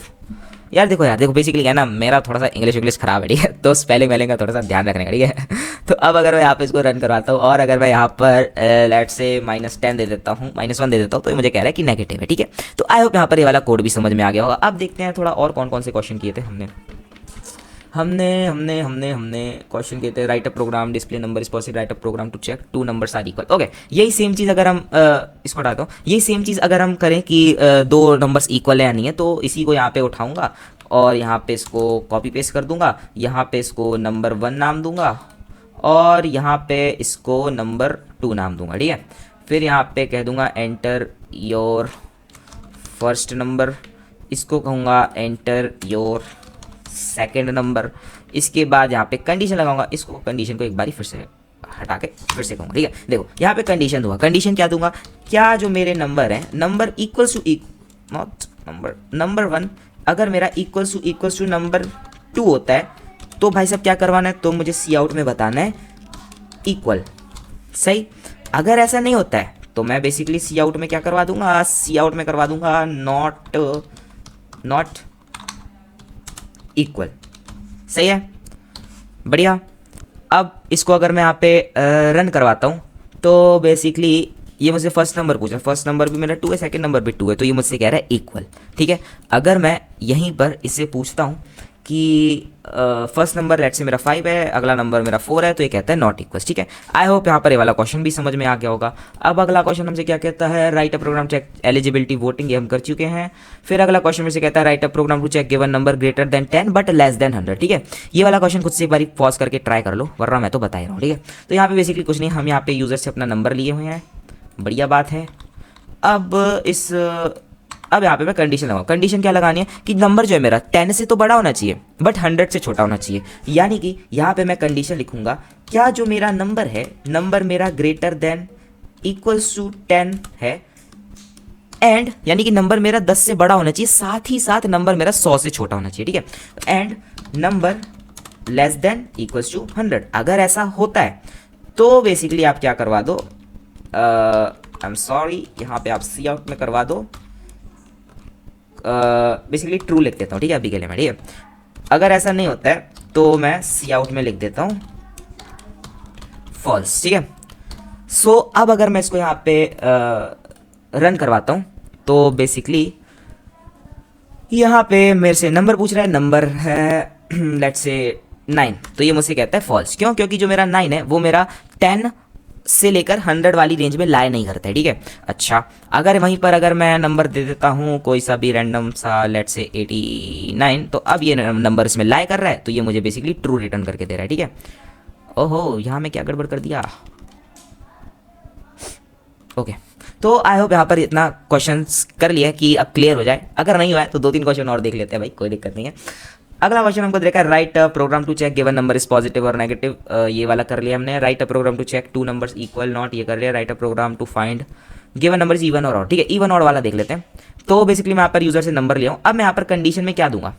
यार देखो बेसिकली क्या है ना, मेरा थोड़ा सा इंग्लिश खराब है, ठीक है। तो स्पेलिंग का थोड़ा सा ध्यान रखने का, ठीक है। तो अब अगर मैं यहाँ पे इसको रन करवाता हूँ और अगर मैं यहाँ पर लेट से -10 दे देता हूँ, -1 दे देता हूँ, तो ये मुझे कह रहा है कि नेगेटिव है, ठीक है। तो आई होप यहाँ पर ये वाला कोड भी समझ में आ गया होगा। अब देखते हैं थोड़ा और कौन कौन से क्वेश्चन किए थे हमने। हमने हमने हमने हमने क्वेश्चन कहते हैं write a program display number is possible write a program to check two numbers are equal. Okay, यही सेम चीज़ अगर हम इसको हटाता हूँ, यही सेम चीज़ अगर हम करें कि दो नंबर्स इक्वल है या नहीं है, तो इसी को यहाँ पे उठाऊंगा और यहाँ पे इसको कॉपी पेस्ट कर दूंगा, यहाँ पे इसको नंबर 1 नाम दूंगा और यहाँ पे इसको नंबर 2 नाम दूंगा, ठीक है। फिर यहाँ पे कह दूंगा एंटर योर फर्स्ट नंबर, इसको कहूँगा एंटर योर सेकेंड नंबर। इसके बाद यहाँ पे कंडीशन लगाऊंगा, इसको कंडीशन को एक बारी फिर से हटा के फिर से कहूँगा, ठीक है। देखो यहाँ पे कंडीशन दूंगा, कंडीशन क्या दूंगा, क्या जो मेरे नंबर हैं, number equals to not number 1 अगर मेरा इक्वल्स टू नंबर 2 होता है तो भाई साहब क्या करवाना है, तो मुझे सी आउट में बताना है इक्वल, सही। अगर ऐसा नहीं होता है तो मैं बेसिकली सी आउट में क्या करवा दूंगा, सी आउट में करवा दूंगा नॉट इक्वल, सही है, बढ़िया। अब इसको अगर मैं यहाँ पे रन करवाता हूँ तो बेसिकली ये मुझसे फर्स्ट नंबर पूछा, फर्स्ट नंबर भी मेरा 2 है, सेकंड नंबर भी 2 है, तो ये मुझसे कह रहा है इक्वल, ठीक है। अगर मैं यहीं पर इससे पूछता हूँ कि फर्स्ट नंबर लेट से मेरा 5 है, अगला नंबर मेरा 4 है, तो ये कहता है नॉट इक्वल, ठीक है। आई होप यहाँ पर ये वाला क्वेश्चन भी समझ में आ गया होगा। अब अगला क्वेश्चन हमसे क्या कहता है, write a programme check eligibility voting, ये हम कर चुके हैं। फिर अगला क्वेश्चन में से कहता है write a program to check given number greater than 10 but less than 100, ठीक है। ये वाला क्वेश्चन खुद से एक बार पॉज करके ट्राई कर लो, वरना मैं तो बता ही रहा हूँ, ठीक है। तो यहाँ पे बेसिकली कुछ नहीं, हम यहाँ पे यूजर से अपना नंबर लिए हुए हैं, बढ़िया बात है। अब यहाँ पे मैं कंडीशन लगाऊँ, कंडीशन क्या लगानी है कि नंबर जो है मेरा 10 से तो बड़ा होना चाहिए बट 100 से छोटा होना चाहिए, यानी कि यहाँ पे मैं कंडीशन लिखूंगा, क्या जो मेरा नंबर है, नंबर मेरा ग्रेटर देन इक्वल्स टू 10 है, एंड यानी कि नंबर मेरा 10 से बड़ा होना चाहिए, साथ ही साथ नंबर मेरा 100 से छोटा होना चाहिए, ठीक है। And number less than equals to 100, अगर ऐसा होता है तो बेसिकली आप क्या करवा दो, आई एम सॉरी, यहाँ पे आप सी आउट में करवा दो, बेसिकली ट्रू लिख देता हूँ, ठीक है, अभी के लिए मैं, ठीक है। अगर ऐसा नहीं होता है तो मैं सी आउट में लिख देता हूँ फॉल्स, ठीक है। सो अब अगर मैं इसको यहाँ पे रन करवाता हूँ तो बेसिकली यहाँ पे मेरे से नंबर पूछ रहा है, नंबर है लेट्स से 9, तो ये मुझसे कहता है फॉल्स, क्यों, क्योंकि जो मेरा 9 है वो मेरा 10 से लेकर 100 वाली रेंज में लाए नहीं करता है, ठीक है। अच्छा, अगर वहीं पर अगर मैं नंबर दे देता हूँ कोई सा भी रैंडम सा लेट से 89, तो अब ये नंबर इसमें लाए कर रहा है, तो ये मुझे बेसिकली ट्रू रिटर्न करके दे रहा है, ठीक है। ओहो, यहाँ मैं क्या गड़बड़ कर दिया, ओके। तो आई होप यहाँ पर इतना क्वेश्चंस कर लिया कि अब क्लियर हो जाए, अगर नहीं हुआ है तो 2-3 क्वेश्चन और देख लेते हैं भाई, कोई दिक्कत नहीं है। अगला क्वेश्चन हमको देखा है write program to check given number is positive और नेगेटिव, ये वाला कर लिया हमने। Write program to check 2 numbers equal not, ये कर लिया। Write program to find given number is even और ऑड, ठीक है, इवन ऑड वाला देख लेते हैं। तो बेसिकली मैं यहाँ पर यूजर से नंबर लिया हूँ, अब मैं यहाँ पर कंडीशन में क्या दूंगा,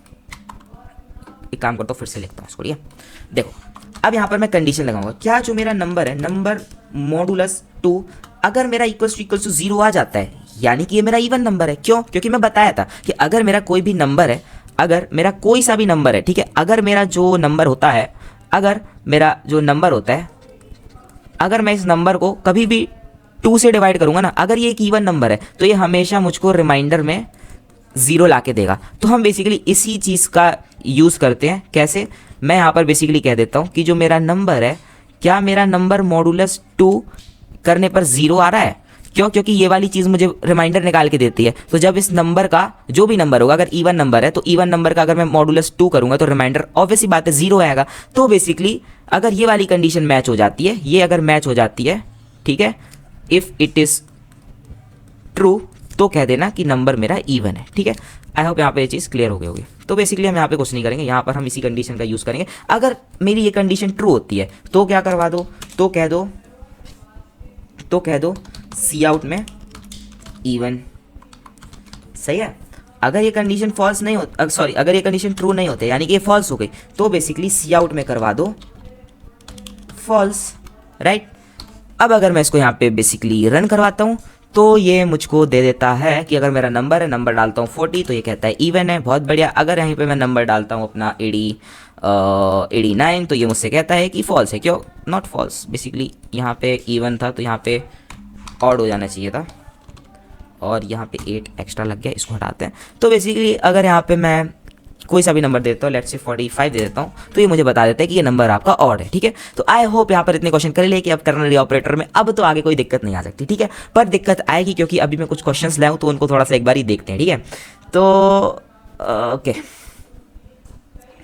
एक काम करता हूँ फिर से लिखता हूँ इसको, ठीक है। देखो अब यहाँ पर मैं कंडीशन लगाऊंगा, क्या जो मेरा नंबर है, नंबर मॉडुलस 2 अगर मेरा इक्वल्स टू 0 आ जाता है, यानी कि ये मेरा इवन नंबर है। क्यों, क्योंकि मैं बताया था कि अगर मेरा कोई भी नंबर है, अगर मेरा कोई सा भी नंबर है, ठीक है, अगर मेरा जो नंबर होता है, अगर मेरा जो नंबर होता है, अगर मैं इस नंबर को कभी भी 2 से डिवाइड करूंगा ना, अगर ये एक इवन नंबर है तो ये हमेशा मुझको रिमाइंडर में 0 ला के देगा। तो हम बेसिकली इसी चीज़ का यूज़ करते हैं, कैसे, मैं यहाँ पर बेसिकली कह देता हूँ कि जो मेरा नंबर है, क्या मेरा नंबर मॉडुलस 2 करने पर 0 आ रहा है। क्यों, क्योंकि ये वाली चीज़ मुझे रिमाइंडर निकाल के देती है। तो जब इस नंबर का जो भी नंबर होगा, अगर इवन नंबर है तो इवन नंबर का अगर मैं मॉडुलस 2 करूंगा तो रिमाइंडर ऑब्वियसली बात है 0 आएगा। तो बेसिकली अगर ये वाली कंडीशन मैच हो जाती है, ये अगर मैच हो जाती है, ठीक है, इफ़ इट इज़ ट्रू, तो कह देना कि नंबर मेरा इवन है, ठीक है। आई होप यहाँ पे ये चीज़ क्लियर हो गई होगी। तो बेसिकली हम यहाँ पे कुछ नहीं करेंगे, यहाँ पर हम इसी कंडीशन का यूज़ करेंगे। अगर मेरी ये कंडीशन ट्रू होती है तो क्या करवा दो, तो कह दो सी आउट में इवन, सही है। अगर ये कंडीशन फॉल्स नहीं हो, सॉरी, अगर ये कंडीशन ट्रू नहीं होते, यानी कि ये फॉल्स हो गई, तो बेसिकली सी आउट में करवा दो फॉल्स, राइट। अब अगर मैं इसको यहाँ पे बेसिकली रन करवाता हूँ तो ये मुझको दे देता है कि अगर मेरा नंबर है, नंबर डालता हूँ 40, तो ये कहता है इवन है, बहुत बढ़िया। अगर यहीं पे मैं नंबर डालता हूँ अपना 89, तो ये मुझसे कहता है कि फॉल्स है। क्यों, नॉट फॉल्स, बेसिकली यहाँ पे इवन था तो यहाँ पे ऑड हो जाना चाहिए था, और यहाँ पे 8 एक्स्ट्रा लग गया, इसको हटाते हैं। तो बेसिकली अगर यहाँ पे मैं कोई सा भी नंबर दे देता हूँ, लेट्स से 45 दे देता हूँ, तो ये मुझे बता देता है कि ये नंबर आपका ऑड है, ठीक है। तो आई होप यहाँ पर इतने क्वेश्चन कर लिए कि अब टर्नरी ऑपरेटर में अब तो आगे कोई दिक्कत नहीं आ सकती, ठीक है। पर दिक्कत आएगी क्योंकि अभी मैं कुछ क्वेश्चन लाऊँ तो उनको थोड़ा सा एक बार ही देखते हैं, ठीक है। तो ओके,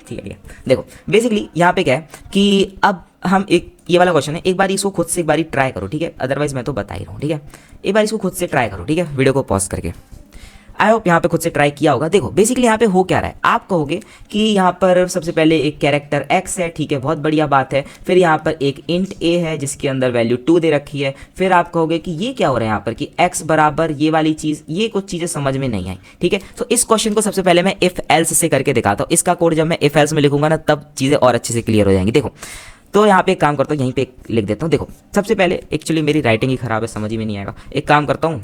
ठीक है। देखो बेसिकली यहाँ पे क्या है कि अब हम एक ये वाला क्वेश्चन है, एक बार इसको खुद से एक बार ट्राई करो, ठीक है। अदरवाइज मैं तो बता ही रहा हूँ, ठीक है। एक बार इसको खुद से ट्राई करो, ठीक है, वीडियो को पॉज करके। आई होप यहाँ पे खुद से ट्राई किया होगा। देखो बेसिकली यहाँ पे हो क्या रहा है, आप कहोगे कि यहाँ पर सबसे पहले एक कैरेक्टर x है, ठीक है, बहुत बढ़िया बात है। फिर यहाँ पर एक इंट a है जिसके अंदर वैल्यू 2 दे रखी है। फिर आप कहोगे कि ये क्या हो रहा है यहाँ पर कि x बराबर ये वाली चीज़, ये कुछ चीज़ें समझ में नहीं आई, ठीक है। तो इस क्वेश्चन को सबसे पहले मैं इफ एल्स से करके दिखाता हूँ। इसका कोड जब मैं इफ एल्स में लिखूंगा ना तब चीज़ें और अच्छे से क्लियर हो जाएंगी। देखो तो यहाँ पे एक काम करता हूँ, यहीं पे लिख देता हूँ। देखो सबसे पहले एक्चुअली मेरी राइटिंग ही ख़राब है, समझ ही में नहीं आएगा। एक काम करता हूँ,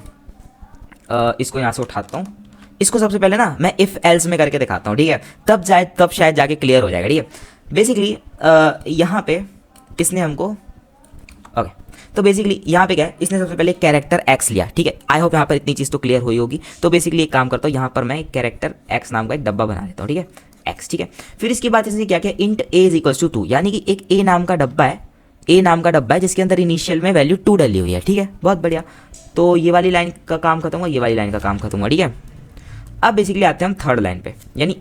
इसको यहाँ से उठाता हूँ, इसको सबसे पहले ना मैं इफ एल्स में करके दिखाता हूँ, ठीक है। तब शायद जाके क्लियर हो जाएगा, ठीक है। बेसिकली यहाँ पे इसने हमको ओके, तो बेसिकली यहाँ पे क्या है, इसने सबसे पहले कैरेक्टर x लिया, ठीक है। आई होप यहाँ पर इतनी चीज़ तो क्लियर हुई होगी। तो बेसिकली एक काम करता हूँ, यहाँ पर मैं एक कैरेक्टर x नाम का एक डब्बा बना देता हूँ, ठीक है, x, ठीक है। फिर इसके बाद इसने क्या किया, int a is equals to 2, यानी कि एक a नाम का डब्बा है, a नाम का डब्बा है जिसके अंदर इनिशियल में वैल्यू 2 डली हुई है, ठीक है, बहुत बढ़िया। तो ये वाली लाइन का काम खत्म हुआ, ये वाली लाइन का काम खत्म हुआ, ठीक है। अब बेसिकली आते हैं हम थर्ड लाइन पे, यानी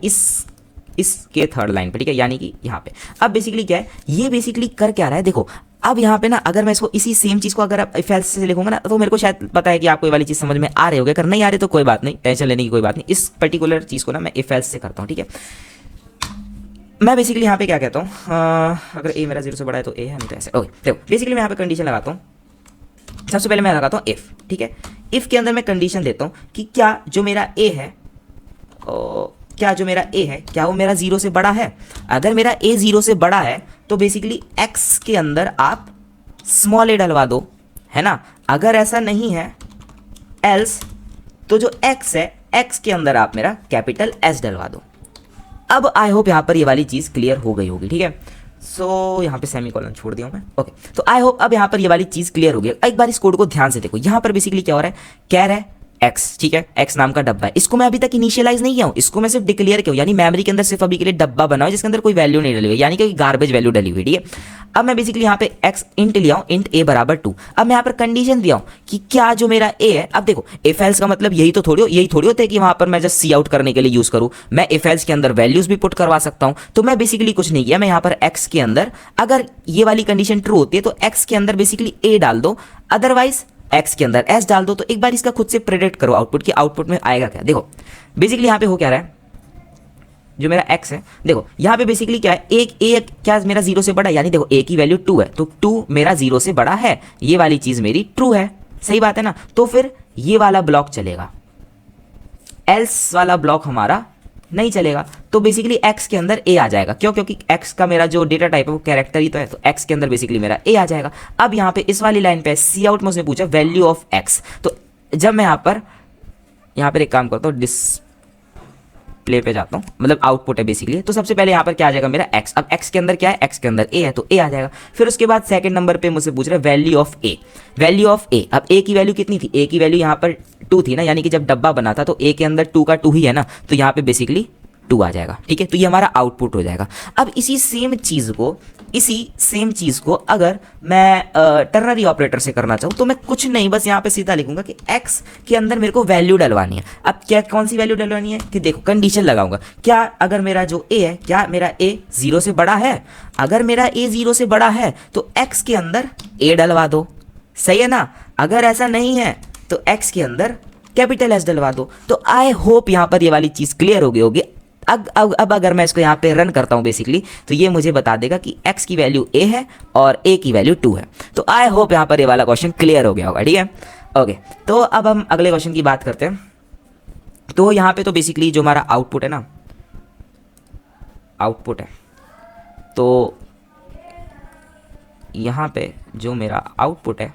इसके थर्ड लाइन पे, ठीक है, यानी कि यहाँ पे। अब बेसिकली क्या है, ये बेसिकली कर क्या रहा है, देखो अब यहाँ पे ना अगर मैं इसको इसी सेम चीज़ को अगर आप इफ एल्स से लिखूंगा ना तो मेरे को शायद पता है कि आपको ये वाली चीज़ समझ में आ रही होगी। अगर नहीं आ रही तो कोई बात नहीं, टेंशन लेने की कोई बात नहीं। इस पर्टिकुलर चीज़ को ना मैं इफ एल्स से करता हूँ, ठीक है। मैं बेसिकली यहाँ पे क्या कहता हूँ, अगर ए मेरा 0 से बड़ा है तो ए है, नहीं तो ऐसे। ओके देखो बेसिकली मैं यहाँ पे कंडीशन लगाता हूँ। सबसे पहले मैं लगाता हूँ इफ, ठीक है। इफ के अंदर मैं कंडीशन देता हूँ कि क्या जो मेरा ए है, क्या वो मेरा 0 से बड़ा है। अगर मेरा a 0 से बड़ा है तो बेसिकली x के अंदर आप स्मॉल a डलवा दो, है ना। अगर ऐसा नहीं है एल्स तो जो x है x के अंदर आप मेरा कैपिटल S डलवा दो। अब आई होप यहाँ पर ये वाली चीज़ क्लियर हो गई होगी, ठीक है। सो यहाँ पे सेमीकोलन छोड़ दिया मैं, ओके। तो आई होप अब यहाँ पर ये वाली चीज़ क्लियर हो गई। एक बार इस कोड को ध्यान से देखो, यहाँ पर बेसिकली क्या हो रहा है, कह रहा है x, ठीक है, x नाम का डब्बा है। इसको मैं अभी तक इनिशियलाइज नहीं किया हूँ, इसको मैं सिर्फ डिक्लेयर किया हूँ, यानी मेमोरी के अंदर सिर्फ अभी के लिए डब्बा बना हुआ जिसके अंदर कोई वैल्यू नहीं डली हुई, यानी कि गार्बेज वैल्यू डली हुई, ठीक है। अब मैं बेसिकली यहाँ पे x इंट लिया हूँ, इंट a बराबर 2। अब मैं यहाँ पर कंडीशन दिया हूँ कि क्या जो मेरा a है, अब देखो इफ एल्स का मतलब यही थोड़ी होता है कि वहाँ पर मैं जस्ट सी आउट करने के लिए यूज करूँ। मैं इफ एल्स के अंदर वैल्यूज भी पुट करवा सकता हूँ। तो मैं बेसिकली कुछ नहीं किया, मैं यहाँ पर x के अंदर अगर ये वाली कंडीशन ट्रू होती है तो x के अंदर बेसिकली a डाल दो, अदरवाइज x के अंदर s डाल दो। तो एक बार इसका खुद से प्रेडिक्ट करो आउटपुट की, आउटपुट में आएगा क्या। देखो बेसिकली यहाँ पे हो क्या रहा है, जो मेरा x है, देखो यहाँ पे बेसिकली क्या है, एक a क्या मेरा 0 से बड़ा है, यानी देखो a की वैल्यू 2 है तो 2 मेरा 0 से बड़ा है, ये वाली चीज मेरी ट्रू है, सही बात है ना। तो फिर ये वाला ब्लॉक चलेगा, एल्स वाला ब्लॉक हमारा नहीं चलेगा। तो बेसिकली x के अंदर a आ जाएगा, क्यों, क्योंकि x का मेरा जो डेटा टाइप है वो कैरेक्टर ही तो है, तो x के अंदर बेसिकली मेरा a आ जाएगा। अब यहाँ पे इस वाली लाइन पे सी आउट में उसने पूछा वैल्यू ऑफ x, तो जब मैं यहाँ पर एक काम करता हूँ, डिस्प्ले पे जाता हूँ, मतलब आउटपुट है बेसिकली। तो सबसे पहले यहाँ पर क्या आ जाएगा मेरा x। अब x के अंदर क्या है, x के अंदर a है तो a आ जाएगा। फिर उसके बाद सेकंड नंबर पे मुझसे पूछ रहा है value of a, value of a। अब a की वैल्यू कितनी थी, a की वैल्यू यहाँ पर 2 थी ना, यानी कि जब डब्बा बना था तो a के अंदर 2 का 2 ही है ना, तो यहाँ पे बेसिकली 2 आ जाएगा, ठीक है। तो ये हमारा आउटपुट हो जाएगा। अब इसी सेम चीज़ को अगर मैं टर्नरी ऑपरेटर से करना चाहूँ तो मैं कुछ नहीं, बस यहाँ पे सीधा लिखूंगा कि x के अंदर मेरे को वैल्यू डलवानी है। अब क्या, कौन सी वैल्यू डलवानी है कि देखो कंडीशन लगाऊंगा, क्या अगर मेरा जो a है, क्या मेरा a 0 से बड़ा है। अगर मेरा a 0 से बड़ा है तो x के अंदर a डलवा दो, सही है ना। अगर ऐसा नहीं है तो x के अंदर कैपिटल S डलवा दो। तो आई होप यहाँ पर ये वाली चीज़ क्लियर हो गई होगी। अब अगर मैं इसको यहाँ पे रन करता हूँ बेसिकली तो ये मुझे बता देगा कि x की वैल्यू a है और a की वैल्यू 2 है। तो आई होप यहाँ पर ये वाला क्वेश्चन क्लियर हो गया होगा, ठीक है। ओके, तो अब हम अगले क्वेश्चन की बात करते हैं। तो यहाँ पे तो बेसिकली जो हमारा आउटपुट है ना, आउटपुट है, तो यहाँ पे जो मेरा आउटपुट है,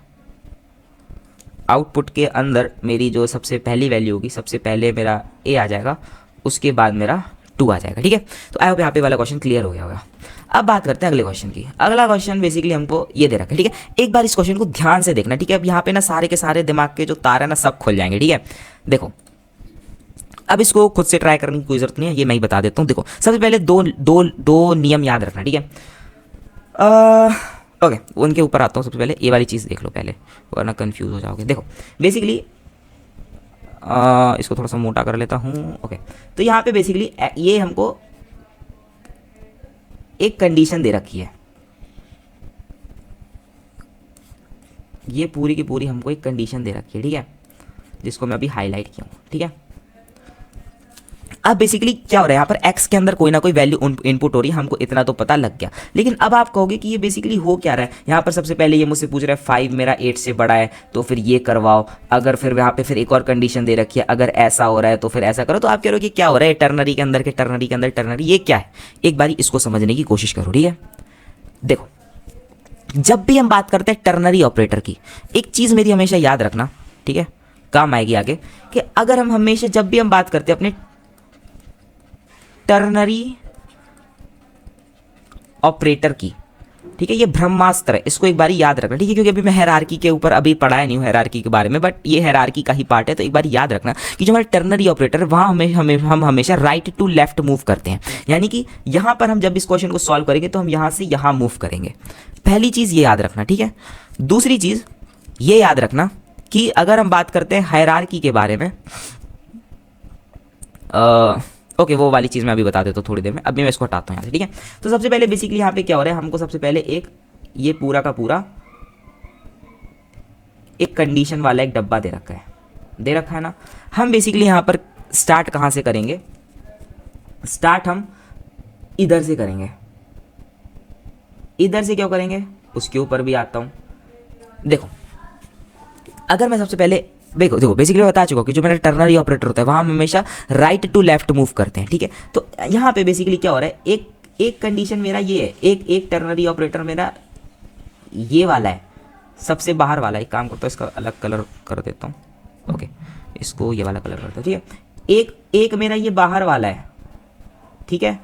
आउटपुट के अंदर मेरी जो सबसे पहली वैल्यू होगी, सबसे पहले मेरा a आ जाएगा, उसके बाद मेरा 2 आ जाएगा, ठीक है। तो आई होप यहाँ पे वाला क्वेश्चन क्लियर हो गया होगा। अब बात करते हैं अगले क्वेश्चन की। अगला क्वेश्चन बेसिकली हमको ये दे रखा है, ठीक है। एक बार इस क्वेश्चन को ध्यान से देखना, ठीक है। अब यहाँ पे ना सारे के सारे दिमाग के जो तार है ना सब खुल जाएंगे, ठीक है। देखो अब इसको खुद से ट्राई करने की कोई जरूरत नहीं है, ये मैं ही बता देता हूँ। देखो सबसे पहले दो नियम याद रखना, ठीक है। ओके, उनके ऊपर आता हूँ। सबसे पहले ये वाली चीज़ देख लो पहले, वरना कंफ्यूज हो जाओगे। देखो बेसिकली इसको थोड़ा सा मोटा कर लेता हूँ। ओके, तो यहाँ पे बेसिकली ये हमको एक कंडीशन दे रखी है, ये पूरी की पूरी हमको एक कंडीशन दे रखी है, ठीक है, जिसको मैं अभी हाईलाइट किया हूँ, ठीक है। अब बेसिकली क्या हो रहा है यहाँ पर, x के अंदर कोई ना कोई वैल्यू इनपुट हो रही है, हमको इतना तो पता लग गया। लेकिन अब आप कहोगे कि ये बेसिकली हो क्या रहा है यहाँ पर। सबसे पहले ये मुझसे पूछ रहा है 5 मेरा 8 से बड़ा है, तो फिर ये करवाओ। अगर फिर यहाँ पे फिर एक और कंडीशन दे रखी है, अगर ऐसा हो रहा है तो फिर ऐसा करो। तो आप कह रहे हो कि क्या हो रहा है टर्नरी के अंदर, के टर्नरी के अंदर टर्नरी, ये क्या है। एक बारी इसको समझने की कोशिश करो, ठीक है। देखो जब भी हम बात करते हैं टर्नरी ऑपरेटर की, एक चीज़ मेरी हमेशा याद रखना, ठीक है, काम आएगी आगे, कि अगर हम हमेशा जब भी हम बात करते हैं अपने टर्नरी ऑपरेटर की, ठीक है, ये ब्रह्मास्त्र है, इसको एक बार याद रखना, ठीक है। क्योंकि अभी मैं हायरार्की के ऊपर अभी पढ़ाया नहीं हूँ हायरार्की के बारे में, बट ये हायरार्की का ही पार्ट है, तो एक बार याद रखना कि जो हमारे टर्नरी ऑपरेटर है वहाँ हम हमेशा राइट टू लेफ्ट मूव करते हैं। यानी कि यहाँ पर हम जब इस क्वेश्चन को सॉल्व करेंगे तो हम यहाँ से यहाँ मूव करेंगे। पहली चीज़ ये याद रखना, ठीक है। दूसरी चीज़ ये याद रखना कि अगर हम बात करते हैं हायरार्की के बारे में, ओके वो वाली चीज़ मैं अभी बता देता हूँ थोड़ी देर में, अभी मैं इसको हटाता हूँ यहाँ से, ठीक है। तो सबसे पहले बेसिकली यहाँ पे क्या हो रहा है, हमको सबसे पहले एक ये पूरा का पूरा एक कंडीशन वाला एक डब्बा दे रखा है ना। हम बेसिकली यहाँ पर स्टार्ट कहाँ से करेंगे, स्टार्ट हम इधर से करेंगे। इधर से क्यों करेंगे उसके ऊपर भी आता हूँ। देखो अगर मैं सबसे पहले देखो बेसिकली बता चुका हूँ कि जो मेरा टर्नरी ऑपरेटर होता है वहाँ हम हमेशा राइट टू लेफ्ट मूव करते हैं, ठीक है। तो यहाँ पे बेसिकली क्या हो रहा है, एक कंडीशन मेरा ये है, एक टर्नरी ऑपरेटर मेरा ये वाला है, सबसे बाहर वाला। एक काम करता हूँ इसका अलग कलर कर देता हूँ, ओके, इसको ये वाला कलर करता हूँ, ठीक है। एक मेरा ये बाहर वाला है, ठीक है।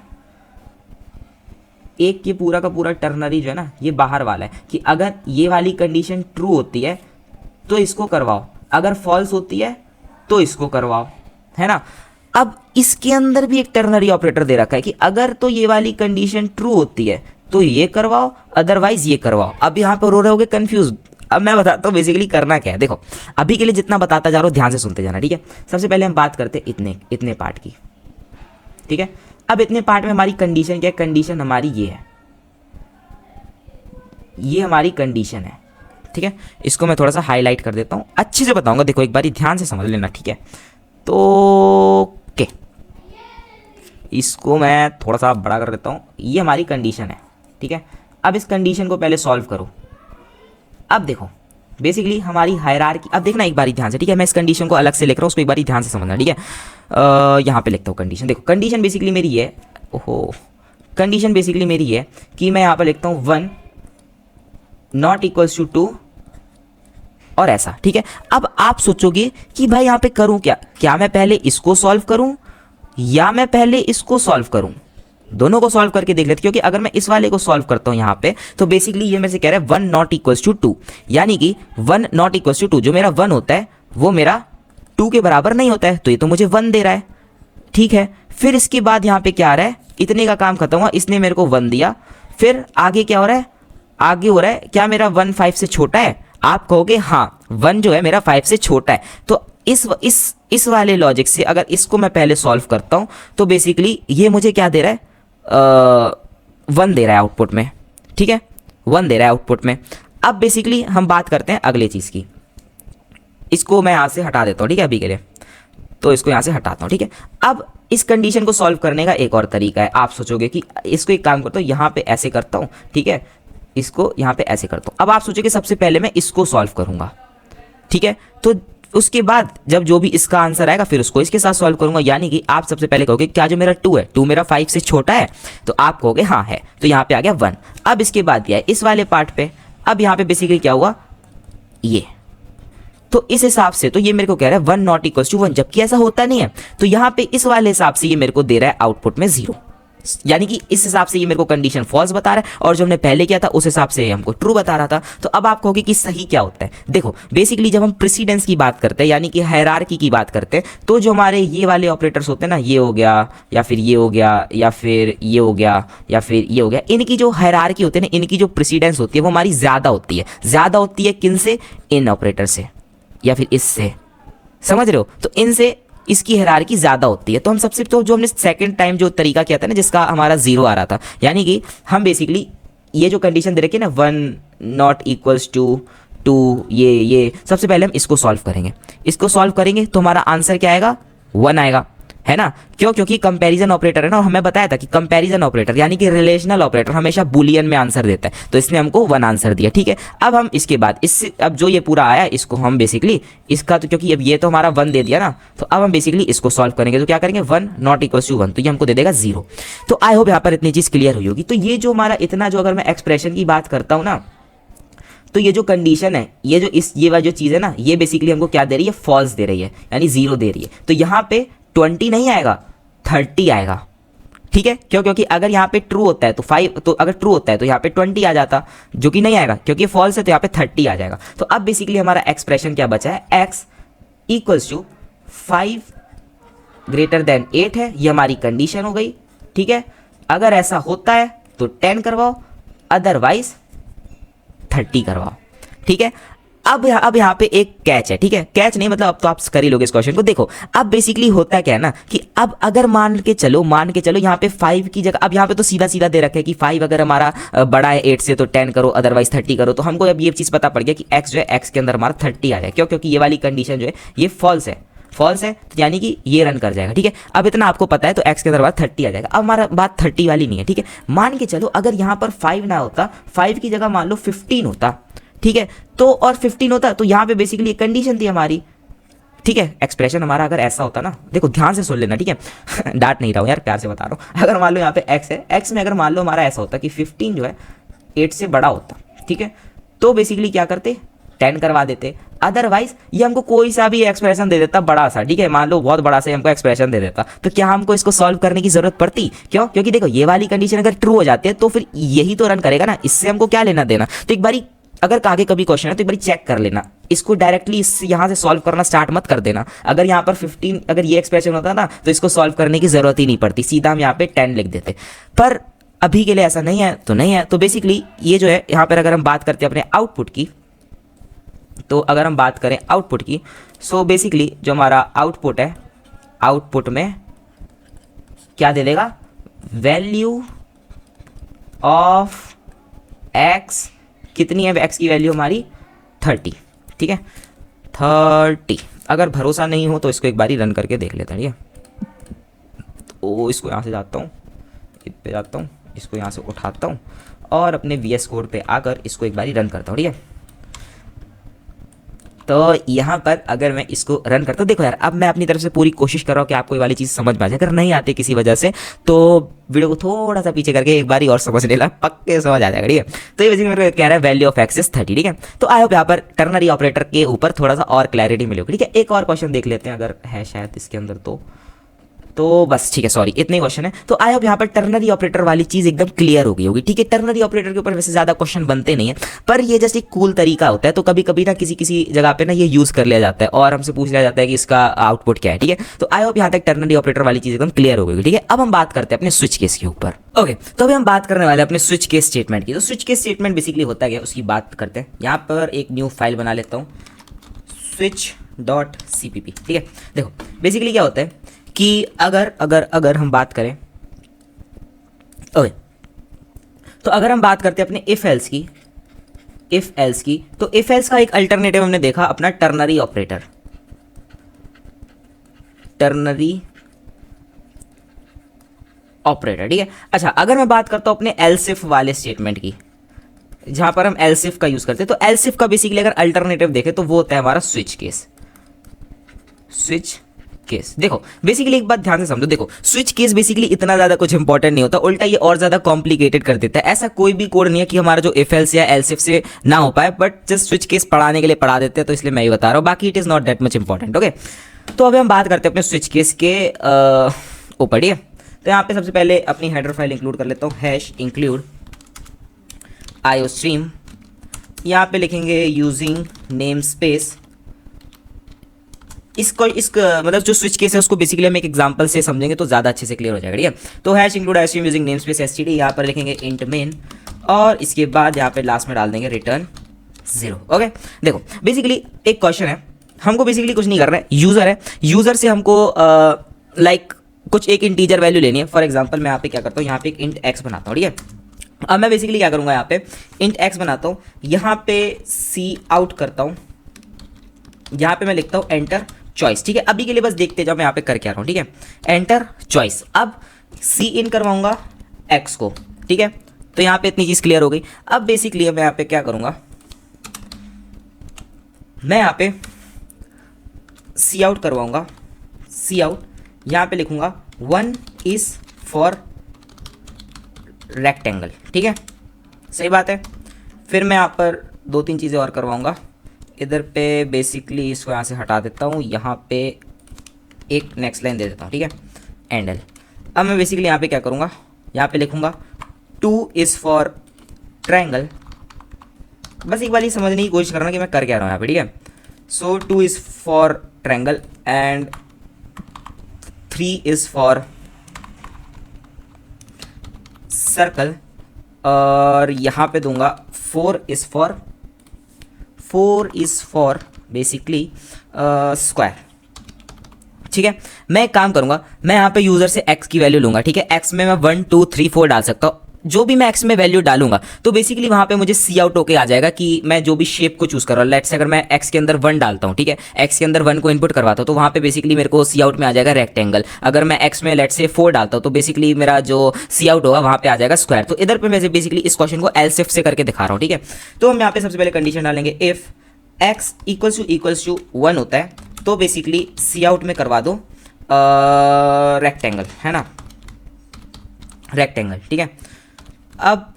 एक ये पूरा का पूरा टर्नरी जो है ना ये बाहर वाला है, कि अगर ये वाली कंडीशन ट्रू होती है तो इसको करवाओ, अगर फॉल्स होती है तो इसको करवाओ, है ना। अब इसके अंदर भी एक टर्नरी ऑपरेटर दे रखा है कि अगर तो ये वाली कंडीशन ट्रू होती है तो ये करवाओ, अदरवाइज ये करवाओ। अब यहाँ पर रो रहे होगे कंफ्यूज। अब मैं बताता हूँ बेसिकली करना क्या है। देखो अभी के लिए जितना बताता जा रहा हूँ ध्यान से सुनते जाना, ठीक है। सबसे पहले हम बात करते हैं इतने पार्ट की, ठीक है। अब इतने पार्ट में हमारी कंडीशन क्या है, कंडीशन हमारी ये है, ये हमारी कंडीशन है, ठीक है। इसको मैं थोड़ा सा हाईलाइट कर देता हूँ, अच्छे से बताऊंगा, देखो एक बारी ध्यान से समझ लेना, ठीक है। तो ओके, इसको मैं थोड़ा सा बड़ा कर देता हूँ, ये हमारी कंडीशन है, ठीक है। अब इस कंडीशन को पहले सॉल्व करो। अब देखो बेसिकली हमारी हायरार्की, अब देखना एक बारी ध्यान से, ठीक है। मैं इस कंडीशन को अलग से लिख रहा हूँ, उसको एक बारी ध्यान से समझना, ठीक है। यहाँ पे लिखता हूँ कंडीशन। देखो कंडीशन बेसिकली मेरी है, ओहो, कंडीशन बेसिकली मेरी है कि मैं यहाँ पर लिखता हूँ 1 नॉट इक्वल्स टू 2 और ऐसा, ठीक है। अब आप सोचोगे कि भाई यहाँ पे करूँ क्या मैं पहले इसको सॉल्व करूँ या मैं पहले इसको सॉल्व करूँ। दोनों को सॉल्व करके देख लेते, क्योंकि अगर मैं इस वाले को सॉल्व करता हूँ यहाँ पे तो बेसिकली ये मेरे से कह रहा है 1 नॉट इक्वल्स टू 2, यानी कि 1 नॉट इक्वल्स टू 2, जो मेरा 1 होता है वो मेरा 2 के बराबर नहीं होता है, तो ये तो मुझे 1 दे रहा है, ठीक है। फिर इसके बाद यहाँ पे क्या आ रहा है, इतने का काम खत्म हुआ, इसने मेरे को 1 दिया। फिर आगे क्या हो रहा है, आगे हो रहा है क्या मेरा 1 5 से छोटा है। आप कहोगे हाँ 1 जो है मेरा 5 से छोटा है। तो इस वाले लॉजिक से अगर इसको मैं पहले सॉल्व करता हूँ तो बेसिकली ये मुझे क्या दे रहा है, 1 दे रहा है आउटपुट में, ठीक है, 1 दे रहा है आउटपुट में। अब बेसिकली हम बात करते हैं अगले चीज़ की, इसको मैं यहाँ से हटा देता हूँ, ठीक है, अभी के लिए तो इसको यहाँ से हटाता हूँ, ठीक है। अब इस कंडीशन को सॉल्व करने का एक और तरीका है। आप सोचोगे कि इसको एक काम करता हूँ, यहाँ पे ऐसे करता हूँ, ठीक है, इसको यहाँ पे ऐसे करता हूँ। अब आप सोचोगे सबसे पहले मैं इसको सॉल्व करूँगा, ठीक है, तो उसके बाद जब जो भी इसका आंसर आएगा फिर उसको इसके साथ सॉल्व करूंगा। यानी कि आप सबसे पहले कहोगे क्या जो मेरा 2 है, 2 मेरा 5 से छोटा है, तो आप कहोगे हाँ है, तो यहाँ पे आ गया 1। अब इसके बाद दिया है इस वाले पार्ट पे, अब यहाँ पे बेसिकली क्या हुआ ये, तो इस हिसाब से तो ये मेरे को कह रहा है 1 नॉट इक्वल्स टू 1, जबकि ऐसा होता नहीं है। तो यहाँ पे इस वाले हिसाब से ये मेरे को दे रहा है आउटपुट में 0, यानी कि इस हिसाब से ये मेरे को कंडीशन फॉल्स बता रहा है और जो हमने पहले किया था उस हिसाब से हमको ट्रू बता रहा था। तो अब आप कहोगे कि सही क्या होता है। देखो बेसिकली जब हम प्रेसिडेंस की बात करते हैं यानी कि हायरार्की की बात करते हैं तो जो हमारे ये वाले ऑपरेटर्स होते हैं ना, ये हो गया या फिर ये हो गया या फिर ये हो गया या फिर ये हो गया, इनकी जो हायरार्की होती है ना, इनकी जो प्रेसिडेंस होती है वो हमारी ज़्यादा होती है। ज़्यादा होती है किन से? इन ऑपरेटर से या फिर इससे, समझ रहे हो? तो इनसे इसकी हायरार्की ज़्यादा होती है। तो हम सबसे तो जो हमने सेकंड टाइम जो तरीका किया था ना जिसका हमारा 0 आ रहा था, यानी कि हम बेसिकली ये जो कंडीशन दे रखी है ना 1 नॉट इक्वल्स टू 2, ये सबसे पहले हम इसको सॉल्व करेंगे। इसको सॉल्व करेंगे तो हमारा आंसर क्या आएगा? 1 आएगा, है ना? क्यों? क्योंकि कंपैरिजन ऑपरेटर है ना, और हमें बताया था कि कंपैरिजन ऑपरेटर यानी कि रिलेशनल ऑपरेटर हमेशा बुलियन में आंसर देता है, तो इसने हमको 1 आंसर दिया। ठीक है, अब हम इसके बाद इससे अब जो ये पूरा आया इसको हम बेसिकली इसका, तो क्योंकि अब ये तो हमारा 1 दे दिया ना, तो अब हम बेसिकली इसको सॉल्व करेंगे। तो क्या करेंगे? 1 नॉट इक्वल्स टू 1, तो ये हमको दे देगा 0। तो आई होप यहाँ पर इतनी चीज़ क्लियर हुई होगी। तो ये जो हमारा इतना जो अगर मैं एक्सप्रेशन की बात करता हूँ ना, तो ये जो कंडीशन है, ये जो ये वाली जो चीज़ है ना, ये बेसिकली हमको क्या दे रही है? फॉल्स दे रही है, यानी 0 दे रही है। तो यहाँ पे 20 नहीं आएगा, 30 आएगा। ठीक है, क्यों? क्योंकि अगर यहाँ पे ट्रू होता है तो 5, तो अगर ट्रू होता है तो यहाँ पे 20 आ जाता, जो कि नहीं आएगा क्योंकि फॉल्स है, तो यहाँ पे 30 आ जाएगा। तो अब बेसिकली हमारा एक्सप्रेशन क्या बचा है? x equals to 5 greater than 8 है, ये हमारी कंडीशन हो गई। ठीक है, अगर ऐसा होता है तो 10 करवाओ, अदरवाइज 30 करवाओ। ठीक है, अब यहाँ पे एक कैच है। ठीक है, कैच नहीं मतलब अब तो आप कर ही लोगे इस क्वेश्चन को। देखो अब बेसिकली होता क्या है ना कि अब अगर मान के चलो यहाँ पे 5 की जगह, अब यहाँ पे तो सीधा सीधा दे रखा है कि 5 अगर हमारा बड़ा है 8 से तो 10 करो, अदरवाइज 30 करो। तो हमको अब ये चीज़ पता पड़ गया कि x जो है x के अंदर हमारा 30 आ जाए। क्यों? क्योंकि ये वाली कंडीशन जो है ये फॉल्स है, तो यानी कि ये रन कर जाएगा। ठीक है, अब इतना आपको पता है तो x के अंदर बात 30 आ जाएगा। अब हमारा बात 30 वाली नहीं है। ठीक है, मान के चलो अगर यहाँ पर 5 ना होता, 5 की जगह मान लो 15 होता। ठीक है, तो और 15 होता तो यहाँ पे बेसिकली एक कंडीशन थी हमारी। ठीक है, एक्सप्रेशन हमारा अगर ऐसा होता ना, देखो ध्यान से सुन लेना। ठीक है डांट नहीं रहा हूँ यार, प्यार से बता रहा हूँ। अगर मान लो यहाँ पे x है, x में अगर मान लो हमारा ऐसा होता कि 15 जो है 8 से बड़ा होता, ठीक है, तो बेसिकली क्या करते? 10 करवा देते। अदरवाइज ये हमको कोई सा भी एक्सप्रेशन दे देता बड़ा सा। ठीक है, मान लो बहुत बड़ा सा हमको एक्सप्रेशन दे देता, तो क्या हमको इसको सॉल्व करने की जरूरत पड़ती? क्यों? क्योंकि देखो ये वाली कंडीशन अगर ट्रू हो जाती है तो फिर यही तो रन करेगा ना, इससे हमको क्या लेना देना। तो एक बारी अगर आगे कभी क्वेश्चन है तो एक बारी चेक कर लेना, इसको डायरेक्टली इस यहाँ से सॉल्व करना स्टार्ट मत कर देना। अगर यहाँ पर 15 अगर ये एक्सप्रेशन होता ना तो इसको सॉल्व करने की जरूरत ही नहीं पड़ती, सीधा हम यहाँ पे 10 लिख देते। पर अभी के लिए ऐसा नहीं है तो नहीं है। तो बेसिकली ये जो है यहाँ पर अगर हम बात करते हैं अपने आउटपुट की, तो अगर हम बात करें आउटपुट की, सो बेसिकली जो हमारा आउटपुट है, आउटपुट में क्या दे देगा? वैल्यू ऑफ एक्स कितनी है? x की वैल्यू हमारी 30। ठीक है, 30। अगर भरोसा नहीं हो तो इसको एक बारी रन करके देख लेते हैं। ठीक है, तो इसको यहाँ से जाता हूँ, इस पे जाता हूँ, इसको यहाँ से उठाता हूँ और अपने VS कोड पे आकर इसको एक बारी रन करता हूँ। ठीक है, तो यहाँ पर अगर मैं इसको रन करता हूँ, देखो यार अब मैं अपनी तरफ से पूरी कोशिश कर रहा हूँ कि आपको ये वाली चीज़ समझ में आ जाए। अगर नहीं आती किसी वजह से तो वीडियो को थोड़ा सा पीछे करके एक बारी और समझ लेना, पक्के समझ आ जाएगा। ठीक है, तो ये बेसिकली मेरे को कह रहा है वैल्यू ऑफ एक्स इज 30। ठीक है, तो आई होप यहाँ पर टर्नरी ऑपरेटर के ऊपर थोड़ा सा और क्लैरिटी मिलेगी। ठीक है, एक और क्वेश्चन देख लेते हैं अगर है शायद इसके अंदर तो बस ठीक है, सॉरी इतने क्वेश्चन है। तो आई होप यहाँ पर टर्नरी ऑपरेटर वाली चीज़ एकदम क्लियर हो गई होगी। ठीक है, टर्नरी ऑपरेटर के ऊपर वैसे ज़्यादा क्वेश्चन बनते नहीं है, पर ये जैसे एक कूल तरीका होता है, तो कभी कभी ना किसी जगह पे ना ये यूज़ कर लिया जाता है और हमसे पूछ लिया जाता है कि इसका आउटपुट क्या है। ठीक है, तो आई होप यहाँ तक टर्नरी ऑपरेटर वाली चीज़ एकदम क्लियर हो गई। ठीक है, अब हम बात करते हैं अपने स्विच केस के ऊपर। ओके, तो अभी हम बात करने वाले हैं अपने स्विच केस स्टेटमेंट की। तो स्विच केस स्टेटमेंट बेसिकली होता है उसकी बात करते हैं। यहाँ पर एक न्यू फाइल बना लेता हूँ, switch.cpp। ठीक है, देखो बेसिकली क्या होता है कि अगर हम बात करें, ओके, तो अगर हम बात करते हैं अपने इफ एल्स की, तो इफ एल्स का एक अल्टरनेटिव हमने देखा अपना टर्नरी ऑपरेटर, ठीक है। अच्छा, अगर मैं बात करता हूं अपने एल्सिफ वाले स्टेटमेंट की, जहां पर हम एल्सिफ का यूज करते हैं, तो एल्सिफ का बेसिकली अगर अल्टरनेटिव देखें तो वो होता है हमारा स्विच केस। देखो बेसिकली एक बात ध्यान से समझो, देखो स्विच केस बेसिकली इतना ज्यादा कुछ इंपॉर्टेंट नहीं होता, उल्टा ये और ज्यादा कॉम्प्लिकेटेड कर देता है। ऐसा कोई भी कोड नहीं है कि हमारा जो इफ एल्स या एल्सिफ से ना हो पाए, बट जस्ट स्विच केस पढ़ाने के लिए पढ़ा देते हैं, तो इसलिए मैं ये बता रहा हूँ, बाकी it is not that much important. Okay, तो अभी हम बात करते हैं अपने स्विच केस के ऊपर। ठीक है, तो यहाँ पे सबसे पहले अपनी हेडर फाइल इंक्लूड कर लेता हूँ, हैश इंक्लूड iostream। यहाँ पे लिखेंगे यूजिंग नेम स्पेस। इसको मतलब जो स्विच केस है उसको बेसिकली हम एक एग्जांपल से समझेंगे तो ज़्यादा अच्छे से क्लियर हो जाएगा, ठीक है। तो hash include iostream using name space std, यहाँ पर लिखेंगे इंट मेन और इसके बाद यहाँ पे लास्ट में डाल देंगे रिटर्न 0। ओके, देखो बेसिकली एक क्वेश्चन है, हमको बेसिकली कुछ नहीं करना है, यूज़र है, यूज़र से हमको लाइक कुछ एक इंटीजर वैल्यू लेनी है। फॉर एग्जांपल मैं यहाँ पे क्या करता हूँ, यहाँ पे एक इंट x बनाता हूँ, ठीक है। अब मैं बेसिकली क्या करूँगा, यहाँ पे इंट x बनाता हूँ, यहाँ पे सी आउट करता हूँ, यहाँ पे मैं लिखता हूँ एंटर चॉइस, ठीक है। अभी के लिए बस देखते जाओ मैं यहाँ पे कर क्या रहा हूँ, ठीक है। एंटर चॉइस, अब सी इन करवाऊंगा x को, ठीक है। तो यहाँ पे इतनी चीज़ क्लियर हो गई। अब बेसिकली मैं यहाँ पे क्या करूँगा, मैं यहाँ पे सी आउट करवाऊंगा, सी आउट यहाँ पे लिखूंगा 1 इज फॉर रेक्टेंगल, ठीक है, सही बात है। फिर मैं यहाँ पर 2-3 चीज़ें और करवाऊंगा, इधर पे बेसिकली इसको यहाँ से हटा देता हूँ, यहाँ पे एक नेक्स्ट लाइन दे देता हूँ, ठीक है, एंडल। अब मैं बेसिकली यहाँ पे क्या करूँगा, यहाँ पे लिखूंगा 2 इज़ फॉर ट्रायंगल। बस एक बार ही समझने की कोशिश करना कि मैं कर क्या रहा हूँ यहाँ पे, ठीक है। सो 2 is for triangle and 3 is for circle, और यहाँ पे दूंगा 4 इज़ फॉर बेसिकली स्क्वायर, ठीक है। मैं एक काम करूँगा, मैं यहाँ पे यूज़र से x की वैल्यू लूँगा, ठीक है। x में मैं 1 2 3 4 डाल सकता हूँ, जो भी मैं x में वैल्यू डालूंगा तो बेसिकली वहाँ पे मुझे सी आउट होके आ जाएगा कि मैं जो भी शेप को चूज़ कर रहा हूँ। लेट्स से अगर मैं x के अंदर 1 डालता हूँ, ठीक है, x के अंदर 1 को इनपुट करवाता हूँ तो वहाँ पे बेसिकली मेरे को सी आउट में आ जाएगा रेक्टेंगल। अगर मैं x में लेट्स से 4 डालता हूँ तो बेसिकली मेरा जो सी आउट होगा वहाँ पे आ जाएगा स्क्वायर। तो इधर पे मैं बेसिकली इस क्वेश्चन को एल्स इफ से करके दिखा रहा हूँ, ठीक है। तो हम यहाँ पे सबसे पहले कंडीशन डालेंगे, इफ x इक्वल्स टू 1 होता है तो बेसिकली सी आउट में करवा दो रेक्टेंगल, है ना, रेक्टेंगल, ठीक है। अब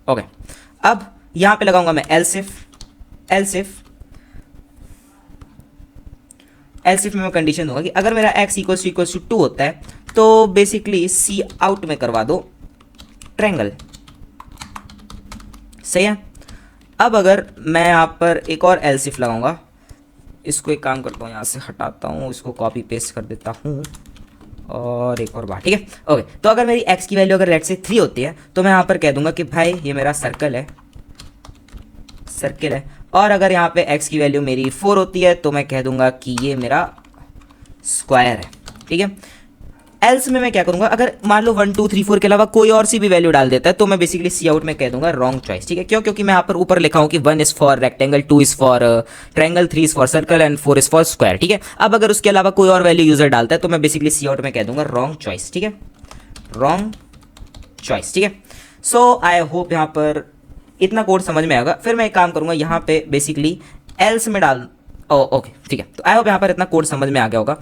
ओके, अब यहां पे लगाऊंगा मैं एल्स इफ में मैं कंडीशन दूंगा कि अगर मेरा x इक्वल्स टू 2 होता है तो बेसिकली सी आउट में करवा दो ट्रायंगल, सही है। अब अगर मैं यहां पर एक और एल्स इफ लगाऊंगा, इसको एक काम करता हूँ, यहाँ से हटाता हूँ, इसको कॉपी पेस्ट कर देता हूँ और एक और बार, ठीक है। ओके, तो अगर मेरी x की वैल्यू अगर लेट से 3 होती है तो मैं यहाँ पर कह दूंगा कि भाई ये मेरा सर्कल है, और अगर यहाँ पे x की वैल्यू मेरी 4 होती है तो मैं कह दूंगा कि ये मेरा स्क्वायर है, ठीक है। एल्स में मैं क्या करूंगा, अगर मान लो 1 2 3 4 के अलावा कोई और सी भी वैल्यू डाल देता है तो मैं बेसिकली सी आउट में कह दूंगा रॉन्ग चॉइस, ठीक है। क्यों, क्योंकि मैं यहाँ पर ऊपर लिखा हूँ कि 1 is for rectangle, 2 is for triangle, 3 is for circle and 4 is for square, ठीक है। अब अगर उसके अलावा कोई और वैल्यू यूजर डालता है तो मैं बेसिकली सी आउट में कह दूंगा रॉन्ग चॉइस, ठीक है, रॉन्ग चॉइस, ठीक है। सो आई होप यहाँ पर इतना कोड समझ में आएगा। फिर मैं एक काम करूंगा, यहाँ पे बेसिकली एल्स में डाल, ओके ठीक है। तो आई होप यहाँ पर इतना कोड समझ में आ गया होगा।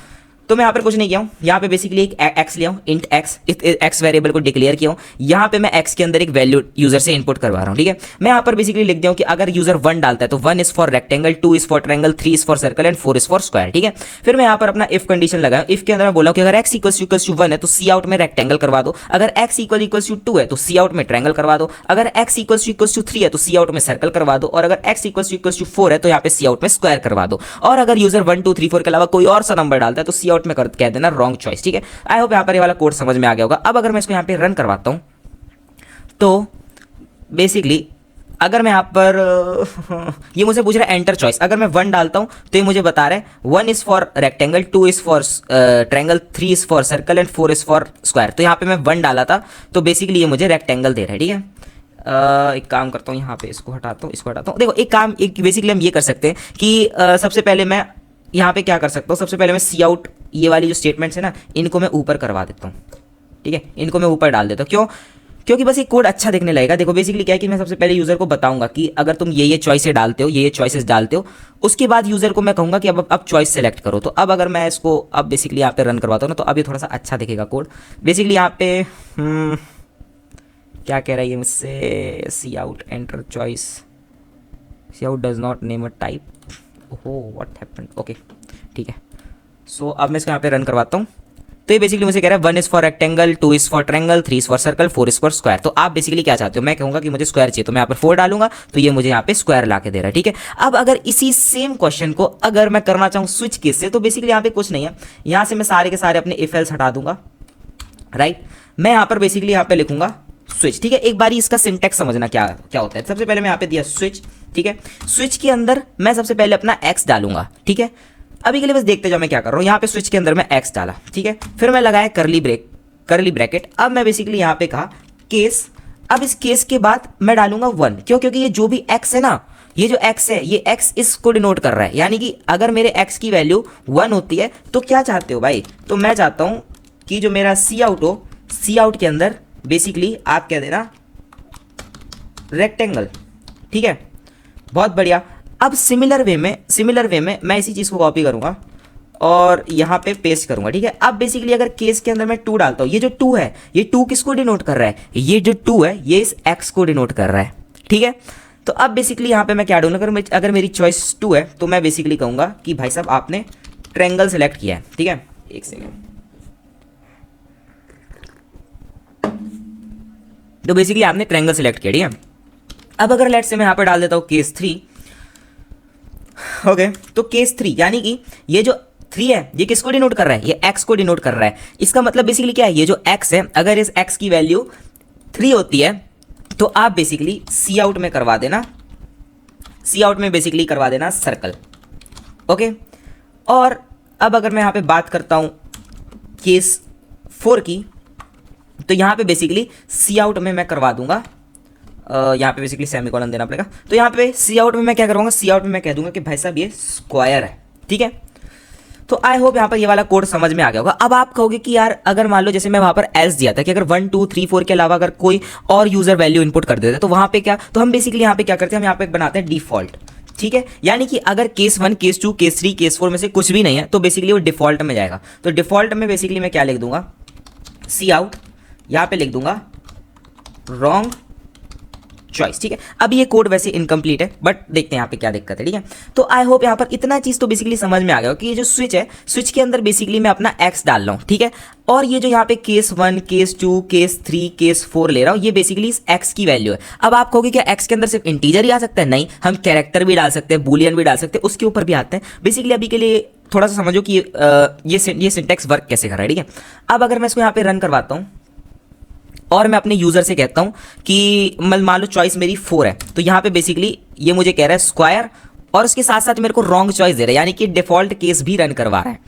तो मैं यहाँ पर कुछ नहीं किया हूँ, यहाँ पे बेसिकली एक x लिया हूँ, इंट x, x वेरिएबल को डिक्लेयर किया हूँ। यहाँ पे मैं x के अंदर एक वैल्यू यूजर से इनपुट करवा रहा हूँ, ठीक है। मैं यहाँ पर बेसिकली लिख दिया हूँ कि अगर यूजर 1 डालता है तो 1 is for rectangle, 2 is for triangle, 3 is for circle and 4 is for square, ठीक है। फिर मैं यहाँ पर अपना इफ कंडीशन लगाया, इफ के अंदर मैं बोला कि अगर x इक्वल्स टू 1 है तो सी आउट में रेक्टेंगल करवा दो, अगर x इक्वल्स टू 2 है तो सी आउट में ट्रायंगल करवा दो, अगर x इक्वल्स टू 3 है तो सी आउट में सर्कल करवा दो, और अगर x इक्वल्स टू 4 है तो यहाँ पे सी आउट में स्क्वायर करवा दो। और अगर यूजर 1 2 3 4 के अलावा कोई और सा नंबर डालता है तो सी आउट में कह देना रॉन्ग चॉइस, ठीक है। आई होप यहाँ पर ये वाला कोड समझ में आ गया होगा। अब अगर मैं इसको यहाँ पे रन करवाता हूँ तो बेसिकली अगर मैं यहाँ पर ये मुझे पूछ रहा है एंटर चॉइस, अगर मैं 1 डालता हूँ तो ये मुझे बता रहा है 1 is for rectangle, 2 is for triangle, 3 is for circle and 4 is for square. तो यहाँ पे मैं 1 डाला था तो बेसिकली ये मुझे रेक्टेंगल दे रहा है, ठीक है। एक काम करता हूँ, यहाँ पे इसको हटाता हूँ, इसको हटाता हूँ। देखो एक बेसिकली हम ये कर सकते हैं कि सबसे पहले मैं यहाँ पे क्या कर सकता हूँ, सबसे पहले मैं सी आउट, ये वाली जो स्टेटमेंट्स है ना, इनको मैं ऊपर करवा देता हूँ, ठीक है, इनको मैं ऊपर डाल देता हूँ। क्यों, क्योंकि बस ये कोड अच्छा दिखने लगेगा। देखो बेसिकली क्या है कि मैं सबसे पहले यूजर को बताऊंगा कि अगर तुम ये चॉइसेस डालते हो, ये चॉइसेस डालते हो, उसके बाद यूजर को मैं कहूँगा कि अब चॉइस सेलेक्ट करो। तो अब अगर मैं इसको अब बेसिकली यहाँ पे रन करवाता हूँ ना तो अब ये थोड़ा सा अच्छा दिखेगा कोड। बेसिकली यहाँ पे क्या कह रहा है ये मुझसे, cout enter choice, cout does not name a type, ओहो व्हाट हैपेंड, ओके ठीक है। सो अब मैं इसको यहाँ पे रन करवाता हूँ तो ये बेसिकली मुझे कह रहा है 1 is for rectangle, 2 is for triangle, 3 is for circle, 4 is for square. तो आप बेसिकली क्या चाहते हो, मैं कहूंगा कि मुझे स्क्वायर चाहिए, तो मैं यहाँ पर 4 डालूंगा, तो ये मुझे यहाँ पे स्क्वायर ला के दे रहा है, ठीक है। अब अगर इसी सेम क्वेश्चन को अगर मैं करना चाहूँ स्विच केस से, तो बेसिकली यहाँ पे कुछ नहीं है, यहाँ से मैं सारे के सारे अपने इफ एल्स हटा दूंगा, राइट। मैं यहाँ पर बेसिकली यहाँ पे लिखूंगा स्विच, ठीक है। एक बारी इसका सिंटेक्स समझना क्या क्या होता है। सबसे पहले मैं यहाँ पे दिया स्विच, ठीक है। स्विच के अंदर मैं सबसे पहले अपना एक्स डालूंगा, ठीक है। अभी के लिए बस देखते जाओ मैं क्या कर रहा हूँ। यहाँ पे स्विच के अंदर मैं एक्स डाला, ठीक है। फिर मैं लगाया करली ब्रैकेट। अब मैं बेसिकली यहाँ पे कहा केस। अब इस केस के बाद मैं डालूंगा 1, क्यों? क्योंकि ये जो भी एक्स है ना, ये जो x है, ये x इसको डिनोट कर रहा है, यानी कि अगर मेरे x की वैल्यू 1 होती है तो क्या चाहते हो भाई, तो मैं चाहता हूं कि जो मेरा सी आउट हो, सी आउट के अंदर बेसिकली आप कह देना रेक्टेंगल, ठीक है। बहुत बढ़िया। अब सिमिलर वे में मैं इसी चीज़ को कॉपी करूंगा और यहाँ पे पेस्ट करूंगा, ठीक है। अब बेसिकली अगर केस के अंदर मैं 2 डालता हूँ, ये जो 2 है, ये 2 किसको डिनोट कर रहा है, ये जो 2 है ये इस x को डिनोट कर रहा है, ठीक है। तो अब बेसिकली यहाँ पे मैं क्या ढूंढूंगा, अगर मेरी चॉइस 2 है तो मैं बेसिकली कहूंगा कि भाई साहब आपने ट्रायंगल सेलेक्ट किया है, ठीक है। एक सेकेंड। तो बेसिकली आपने ट्रायंगल सेलेक्ट किया, ठीक है। अब अगर लेट्स से मैं यहाँ पे डाल देता हूँ केस 3, ओके। तो केस 3 यानी कि ये जो 3 है ये किसको डिनोट कर रहा है, ये x को डिनोट कर रहा है। इसका मतलब बेसिकली क्या है, ये जो x है अगर इस x की वैल्यू 3 होती है तो आप बेसिकली सी आउट में करवा देना, सी आउट में बेसिकली करवा देना सर्कल, ओके। और अब अगर मैं यहाँ पे बात करता हूँ केस 4 की, तो यहाँ पे बेसिकली सी आउट में मैं करवा दूंगा, यहाँ पे बेसिकली सेमीकोलन देना पड़ेगा। तो यहाँ पे सी आउट में मैं क्या करूँगा, सी आउट में मैं कह दूंगा कि भाई साहब ये स्क्वायर है, ठीक है। तो आई होप यहाँ पर ये वाला कोड समझ में आ गया होगा। अब आप कहोगे कि यार अगर मान लो जैसे मैं वहाँ पर एल्स दिया था कि अगर 1 2 3 4 के अलावा अगर कोई और यूजर वैल्यू इनपुट कर देता है तो वहाँ पे क्या, तो हम बेसिकली यहाँ पे क्या करते हैं, हम यहाँ पे बनाते हैं डिफॉल्ट, ठीक है। यानी कि अगर केस 1 केस 2 केस 3 केस 4 में से कुछ भी नहीं है तो बेसिकली वो डिफॉल्ट में जाएगा। तो डिफॉल्ट में बेसिकली मैं क्या लिख दूंगा, सी आउट, यहाँ पे लिख दूंगा रॉन्ग चॉइस, ठीक है। अब ये कोड वैसे इनकम्प्लीट है बट देखते हैं यहाँ पे क्या दिक्कत है, ठीक है। तो आई होप यहाँ पर इतना चीज तो बेसिकली समझ में आ गया कि ये जो स्विच है, स्विच के अंदर बेसिकली मैं अपना एक्स डाल रहा हूँ, ठीक है। और ये जो यहाँ पे केस 1 केस 2 केस 3 केस 4 ले रहा हूँ, ये बेसिकली इस एक्स की वैल्यू है। अब आप कहोगे क्या एक्स के अंदर सिर्फ इंटीजर ही आ सकता है, नहीं, हम कैरेक्टर भी डाल सकते हैं, बूलियन भी डाल सकते हैं, उसके ऊपर भी आते हैं। बेसिकली अभी के लिए थोड़ा सा समझो कि ये सिंटेक्स वर्क कैसे कर रहा है, ठीक है। अब अगर मैं इसको यहाँ पे रन करवाता हूँ और मैं अपने यूजर से कहता हूं कि मान लो चॉइस मेरी 4 है, तो यहां पे बेसिकली ये मुझे कह रहा है स्क्वायर और उसके साथ साथ मेरे को रॉन्ग चॉइस दे रहा है, यानी कि डिफॉल्ट केस भी रन करवा रहा है।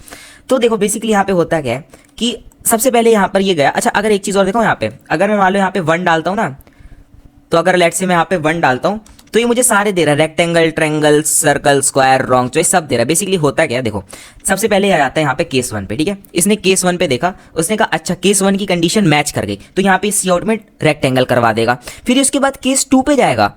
तो देखो बेसिकली यहां पे होता क्या है कि सबसे पहले यहां पर ये गया। अच्छा अगर एक चीज और देखो, यहां पे अगर मैं मान लो यहां पे 1 डालता हूं ना, तो अगर लेट से मैं यहां पे 1 डालता हूं तो ये मुझे सारे दे रहा है, rectangle, triangle, circle, square, wrong choice सब दे रहा है। बेसिकली होता क्या है, देखो सबसे पहले आ जाता है यहाँ पे केस 1 पे, ठीक है। इसने केस 1 पे देखा, उसने कहा अच्छा केस 1 की कंडीशन मैच कर गई, तो यहाँ पे सी आउट में रेक्टेंगल करवा देगा। फिर उसके बाद केस 2 पे जाएगा,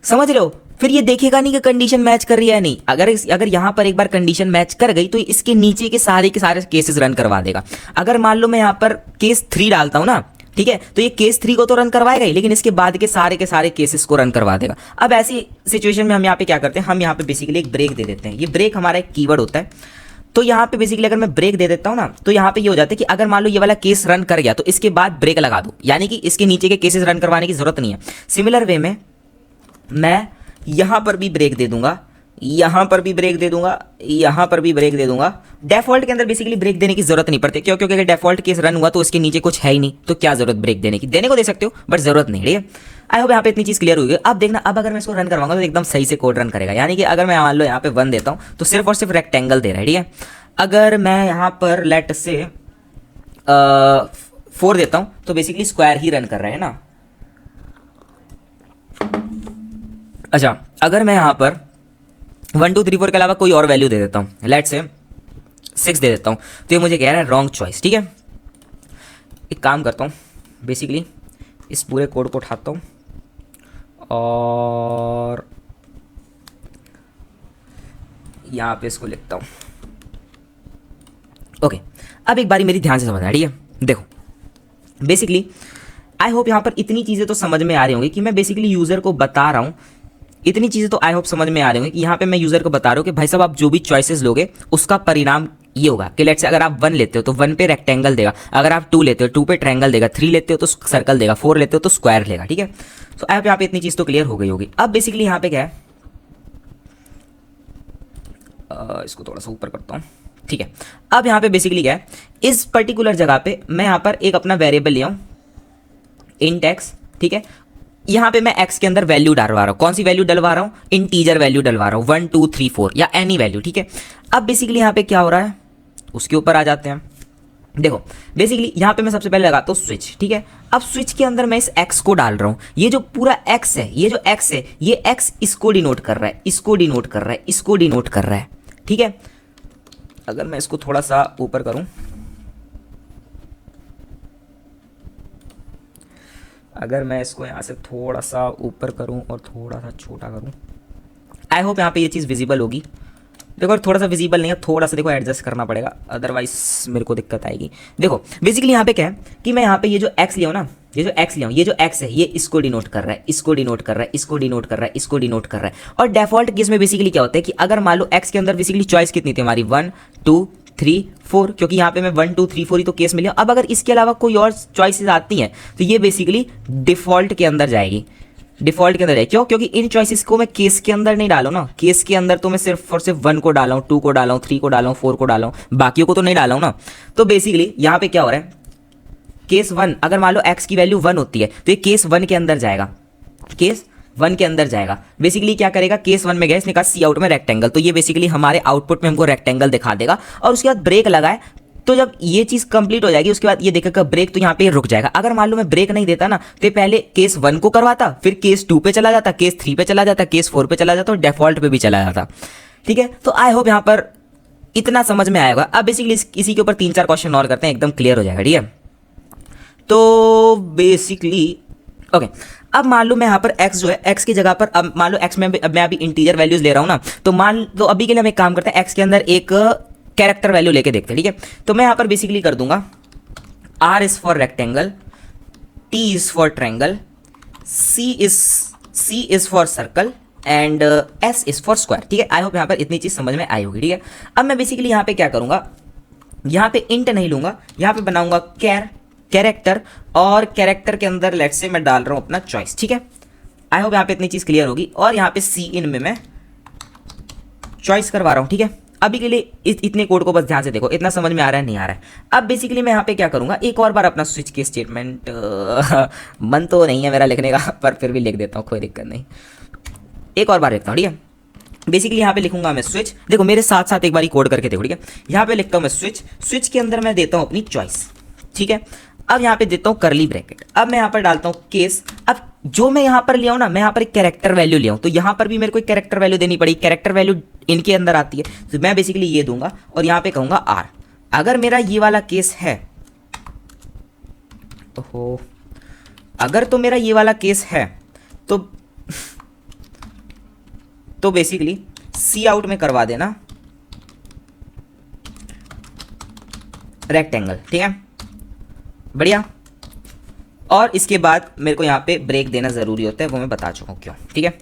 समझ रहे हो। फिर ये देखेगा नहीं कि कंडीशन मैच कर रही है नहीं, अगर यहाँ पर एक बार कंडीशन मैच कर गई तो इसके नीचे के सारे केसेस रन करवा देगा। अगर मान लो मैं यहाँ पर केस 3 डालता हूँ ना, ठीक है, तो ये केस 3 को तो रन करवाएगा ही, लेकिन इसके बाद के सारे केसेस को रन करवा देगा। अब ऐसी सिचुएशन में हम यहाँ पे क्या करते हैं, हम यहाँ पे बेसिकली एक ब्रेक दे देते हैं। ये ब्रेक हमारा एक कीवर्ड होता है। तो यहाँ पे बेसिकली अगर मैं ब्रेक दे देता हूँ ना, तो यहाँ पे ये हो जाता है कि अगर मान लो ये वाला केस रन कर गया तो इसके बाद ब्रेक लगा दो, यानी कि इसके नीचे के केसेस रन करवाने की जरूरत नहीं है। सिमिलर वे में मैं यहाँ पर भी ब्रेक दे दूंगा, यहाँ पर भी ब्रेक दे दूंगा, यहाँ पर भी ब्रेक दे दूंगा। डिफॉल्ट के अंदर बेसिकली ब्रेक देने की जरूरत नहीं पड़ती, क्योंकि अगर डिफॉल्ट केस रन हुआ तो उसके नीचे कुछ है ही नहीं, तो क्या जरूरत ब्रेक देने की, देने को दे सकते हो बट जरूरत नहीं, ठीक है। आई होप यहाँ पे इतनी चीज क्लियर हुई है। अब देखना, अब अगर मैं इसको रन करवाऊंगा तो एकदम सही से कोड रन करेगा, यानी कि अगर मैं मान लो यहाँ पे 1 देता हूँ तो सिर्फ और सिर्फ रेक्टेंगल दे रहा है, ठीक है। अगर मैं यहाँ पर लेट से 4 देता हूँ तो बेसिकली स्क्वायर ही रन कर रहा है ना। अच्छा अगर मैं यहाँ पर 1 2 3 4 के अलावा कोई और वैल्यू दे देता हूँ, लेट से 6 दे देता हूँ, तो ये मुझे कह रहा है रॉन्ग चॉइस, ठीक है। एक काम करता हूँ, बेसिकली इस पूरे कोड को उठाता हूँ और यहाँ पे इसको लिखता हूँ, ओके। अब एक बारी मेरी ध्यान से समझना, ठीक है। देखो बेसिकली आई होप यहाँ पर इतनी चीज़ें तो समझ में आ रही होंगी कि मैं बेसिकली यूज़र को बता रहा हूँ, इतनी चीज़ें तो आई होप समझ में आ रही होंगी कि यहाँ पे मैं यूज़र को बता रहा हूँ कि भाई साहब आप जो भी चॉइसेस लोगे उसका परिणाम ये होगा कि लेट्स से अगर आप 1 लेते हो तो 1 पे रेक्टेंगल देगा, अगर आप 2 लेते हो 2 पे ट्रायंगल देगा, 3 लेते हो तो सर्कल देगा, 4 लेते हो तो स्क्वायर लेगा, ठीक है। तो अब यहाँ पे इतनी चीज़ तो क्लियर हो गई होगी। अब बेसिकली यहाँ पे क्या है, इसको थोड़ा सा ऊपर करता हूँ, ठीक है। अब यहाँ पे बेसिकली क्या है, इस पर्टिकुलर जगह पे मैं यहाँ पर एक अपना वेरिएबल ले आऊँ इंट एक्स, ठीक है। यहाँ पे मैं x के अंदर वैल्यू डलवा रहा हूँ, कौन सी वैल्यू डलवा रहा हूँ, इंटीजर वैल्यू डलवा रहा हूँ, 1 2 3 4 या एनी वैल्यू, ठीक है। अब बेसिकली यहाँ पे क्या हो रहा है, उसके ऊपर आ जाते हैं। देखो बेसिकली यहाँ पे मैं सबसे पहले लगाता हूँ स्विच, ठीक है। अब स्विच के अंदर मैं इस x को डाल रहा हूँ, ये जो पूरा x है, ये जो x है, ये x इसको डिनोट कर रहा है, इसको डिनोट कर रहा है, इसको डिनोट कर रहा है, ठीक है। अगर मैं इसको थोड़ा सा ऊपर करूँ, अगर मैं इसको यहाँ से थोड़ा सा ऊपर करूँ और थोड़ा सा छोटा करूँ, आई होप यहाँ पे ये चीज़ विजिबल होगी। देखो थोड़ा सा विजिबल नहीं है, थोड़ा सा देखो एडजस्ट करना पड़ेगा, अदरवाइज मेरे को दिक्कत आएगी। देखो बेसिकली यहाँ पे क्या है कि मैं यहाँ पे ये जो x लिया हूँ ना, ये जो x लिया हूँ, ये जो x है ये इसको डिनोट कर रहा है, इसको डिनोट कर रहा है, इसको डिनोट कर रहा है, इसको डिनोट कर रहा है। और डेफॉल्ट केस में बेसिकली क्या होता है कि अगर मान लो x के अंदर बेसिकली चॉइस कितनी थी हमारी, 1 2 3 4, क्योंकि यहाँ पे मैं 1 2 3 4 ही तो केस मिले। अब अगर इसके अलावा कोई और चॉइसेस आती हैं तो ये बेसिकली डिफॉल्ट के अंदर जाएगी, डिफॉल्ट के अंदर है। क्यों? क्योंकि इन चॉइसेस को मैं केस के अंदर नहीं डाला हूं ना, केस के अंदर तो मैं सिर्फ और सिर्फ 1 को डाला हूं, 2 को डाला हूं, 3 को डाला हूं, 4 को डाला हूं, बाकियों को तो नहीं डाला हूं ना। तो बेसिकली यहाँ पे क्या हो रहा है, केस 1 अगर मान लो x की वैल्यू 1 होती है तो ये केस 1 के अंदर जाएगा, केस 1 के अंदर जाएगा। बेसिकली क्या करेगा, केस 1 में गया, इसने कहा सी आउट में रेक्टेंगल, तो ये बेसिकली हमारे आउटपुट में हमको रेक्टेंगल दिखा देगा। और उसके बाद ब्रेक लगाए, तो जब ये चीज़ कंप्लीट हो जाएगी उसके बाद ये देखेगा ब्रेक, तो यहाँ पे रुक जाएगा। अगर मान लो मैं ब्रेक नहीं देता ना तो पहले केस 1 को करवाता, फिर केस 2 पे चला जाता, केस 3 पे चला जाता, केस 4 पे चला जाता और डेफॉल्ट पे भी चला जाता, ठीक है। तो आई होप यहाँ पर इतना समझ में आएगा। अब बेसिकली इसी के ऊपर 3-4 क्वेश्चन और करते हैं, एकदम क्लियर हो जाएगा, ठीक है। तो बेसिकली ओके, अब मान लो मैं यहाँ पर x जो है, x की जगह पर अब मान लो x में मैं अभी इंटीजर वैल्यूज ले रहा हूँ ना, तो मान लो अभी के लिए हम एक काम करते हैं, x के अंदर एक कैरेक्टर वैल्यू लेके देखते हैं, ठीक है। तो मैं यहाँ पर बेसिकली कर दूंगा R is for rectangle, T is for triangle, C is for circle and S is for square, ठीक है। आई होप यहाँ पर इतनी चीज समझ में आई होगी, ठीक है। अब मैं बेसिकली यहाँ पे क्या करूंगा, यहाँ पे इंट नहीं लूंगा, यहाँ पे बनाऊंगा कैरेक्टर, और कैरेक्टर के अंदर लेट्स से मैं डाल रहा हूँ अपना चॉइस, ठीक है। आई होप यहाँ पे इतनी चीज क्लियर होगी। और यहाँ पे सी इन में मैं चॉइस करवा रहा हूँ, ठीक है। अभी के लिए इतने कोड को बस ध्यान से देखो, इतना समझ में आ रहा है नहीं आ रहा है। अब बेसिकली मैं यहाँ पे क्या करूँगा, एक और बार अपना स्विच के स्टेटमेंट मन तो नहीं है मेरा लिखने का, पर फिर भी लिख देता हूँ, कोई दिक्कत नहीं, एक और बार लिखता हूँ, ठीक है। बेसिकली यहाँ पे लिखूंगा मैं स्विच, देखो मेरे साथ साथ एक बार कोड करके देखो, ठीक है। यहाँ पे लिखता हूँ मैं स्विच के अंदर मैं देता हूँ अपनी चॉइस, ठीक है। अब यहाँ पे देता हूँ करली ब्रैकेट, अब मैं यहाँ पर डालता हूँ केस। अब जो मैं यहाँ पर लिया हूँ ना, मैं यहाँ पर एक कैरेक्टर वैल्यू लिया हूँ, तो यहाँ पर भी मेरे को एक कैरेक्टर वैल्यू देनी पड़ी, कैरेक्टर वैल्यू इनके अंदर आती है, तो मैं बेसिकली ये दूंगा और यहाँ पे कहूँगा आर। अगर मेरा ये वाला केस है, ओहो, अगर तो मेरा ये वाला केस है तो बेसिकली सी आउट में करवा देना रेक्टेंगल, ठीक है, बढ़िया। और इसके बाद मेरे को यहाँ पे ब्रेक देना जरूरी होता है, वो मैं बता चुका हूँ क्यों, ठीक है।